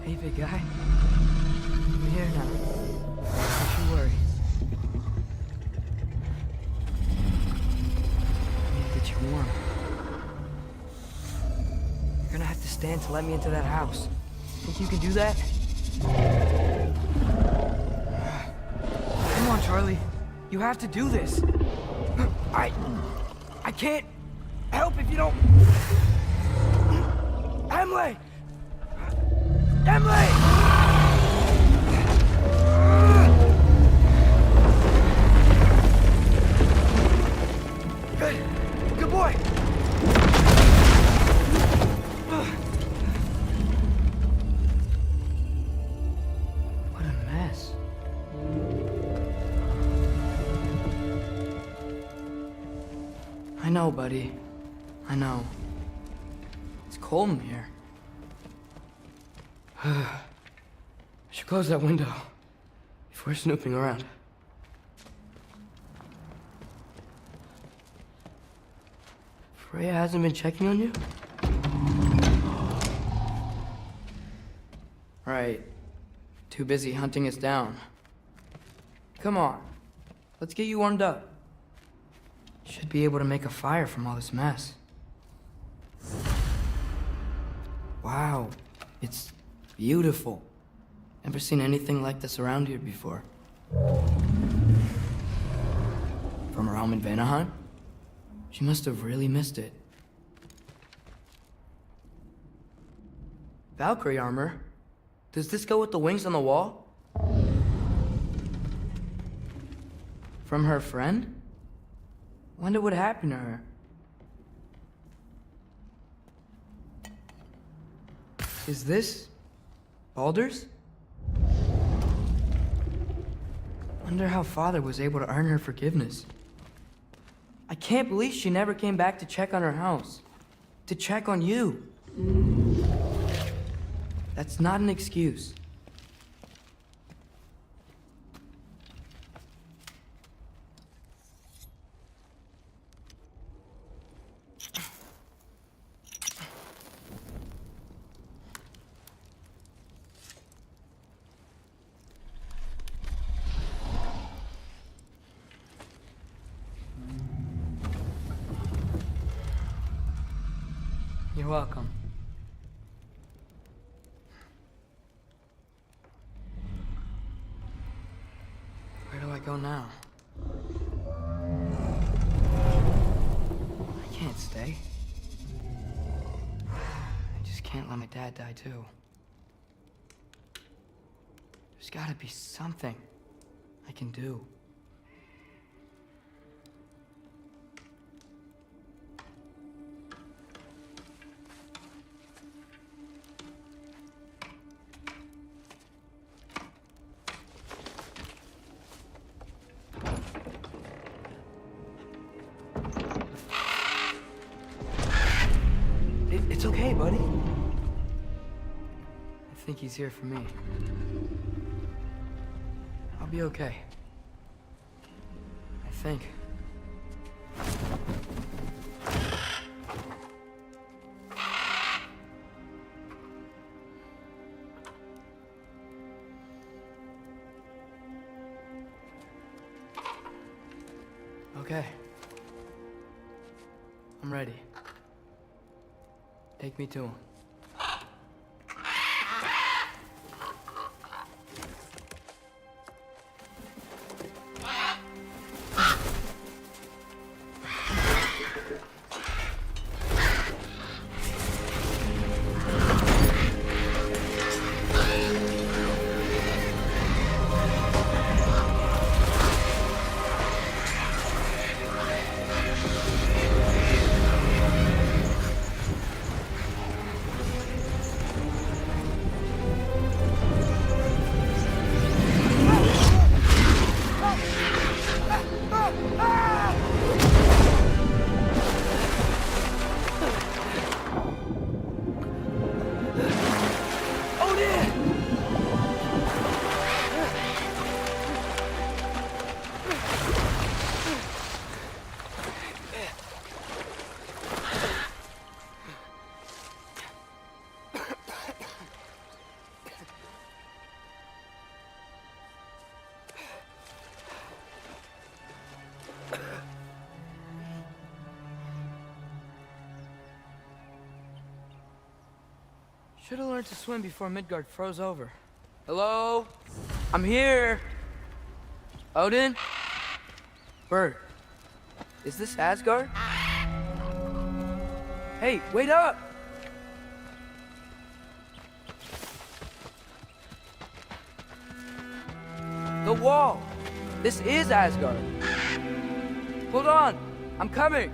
Hey, big guy. I'm here now. Don't you worry. I need to get you warm. You're gonna have to stand to let me into that house. Think you can do that? Come on, Charlie. You have to do this. I can't help if you don't... Emily! Emily! Good boy! What a mess. I know, buddy. I know. It's cold in here. I should close that window before snooping around. Freya hasn't been checking on you? Right. Too busy hunting us down. Come on. Let's get you warmed up. Should be able to make a fire from all this mess. Wow. It's beautiful. Never seen anything like this around here before. From her home in Vanaheim? She must have really missed it. Valkyrie armor? Does this go with the wings on the wall? From her friend? Wonder what happened to her. Is this Baldur's? Wonder how Father was able to earn her forgiveness. I can't believe she never came back to check on her house. To check on you. That's not an excuse. You're welcome. Where do I go now? I can't stay. I just can't let my dad die too. There's gotta be something I can do. It's okay, buddy. I think he's here for me. I'll be okay. I think. Okay. I'm ready. Take me to him. Should have learned to swim before Midgard froze over. Hello? I'm here. Odin? Bird. Is this Asgard? Hey, wait up! The wall! This is Asgard. Hold on! I'm coming!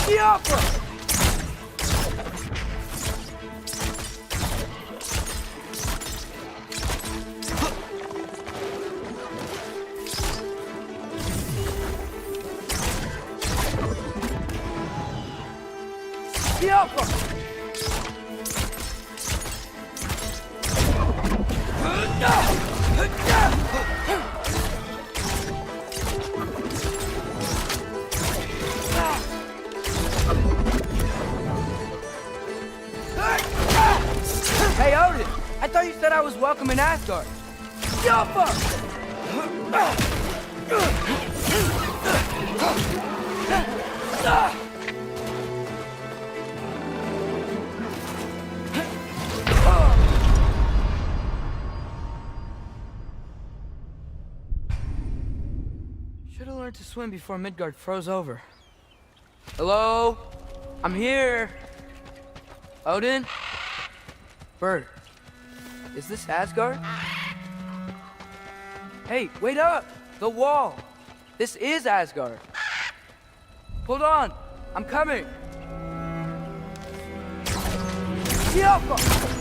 The opera! The opera! I was welcome in Asgard. Yappa! Should have learned to swim before Midgard froze over. Hello? I'm here. Odin? Bird. Is this Asgard? Hey, wait up! The wall! This is Asgard. Hold on! I'm coming! Yappa!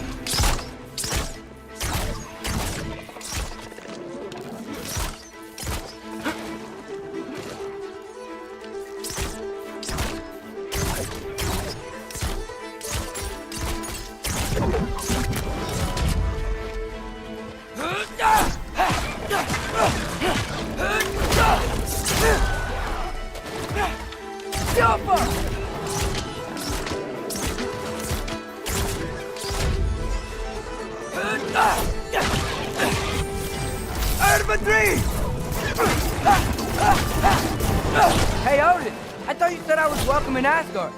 Hey, Odin! I thought you said I was welcome in Asgard.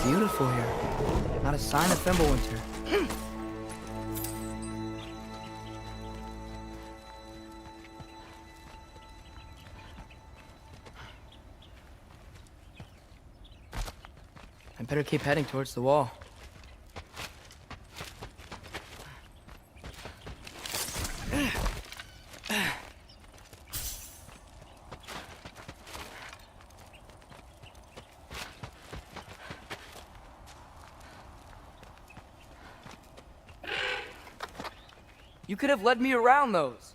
Beautiful here. Not a sign of Fimbulwinter. I better keep heading towards the wall. You could have led me around those.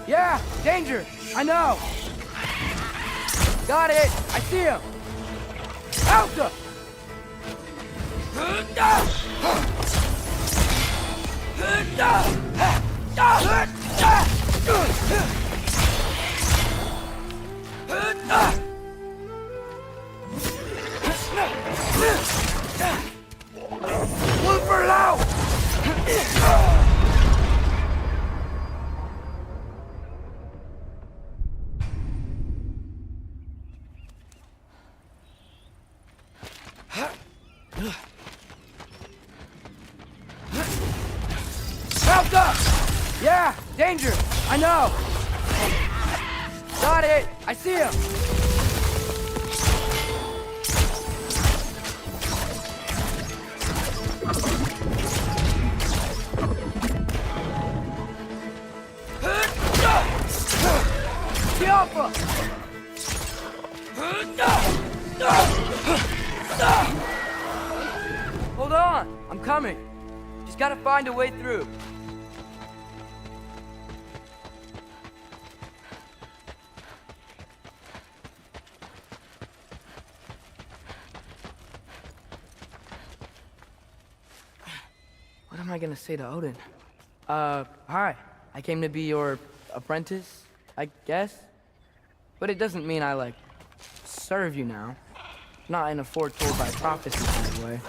Yeah, danger! I know! Got it! I see him! Alta! Woofer loud! Alka! Yeah, danger! I know! Got it! I see him! Alpha! Hold on! I'm coming. Just gotta find a way through. What am I gonna say to Odin? Hi. I came to be your apprentice, I guess? But it doesn't mean I, like, serve you now. Not in a foretold by prophecy kind of way.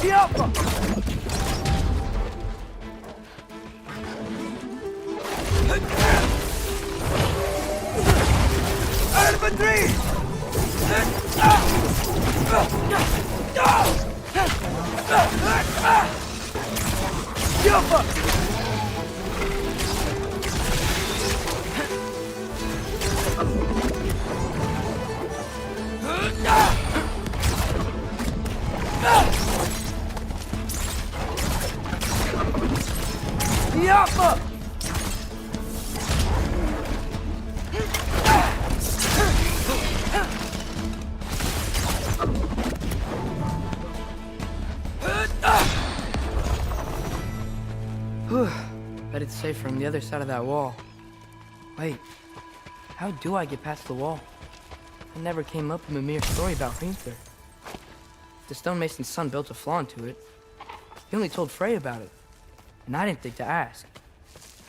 The Alpha! Infantry! The Alpha! Yappa! Bet it's safer on the other side of that wall. Wait, how do I get past the wall? I never came up with a mere story about Hreimthur. The stonemason's son built a flaw into it. He only told Frey about it, and I didn't think to ask.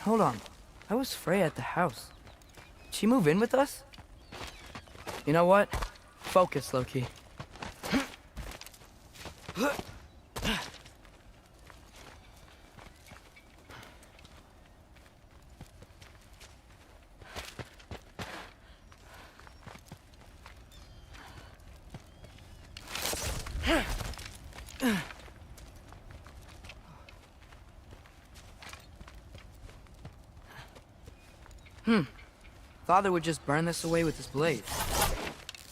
Hold on, how was Frey at the house? Did she move in with us? You know what? Focus, Loki. Father would just burn this away with his blade.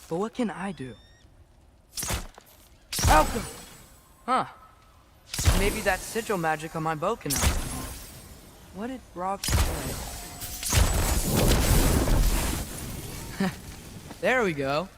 But what can I do? Alka! Huh. Maybe that sigil magic on my bow can help. What did Brock say? There we go.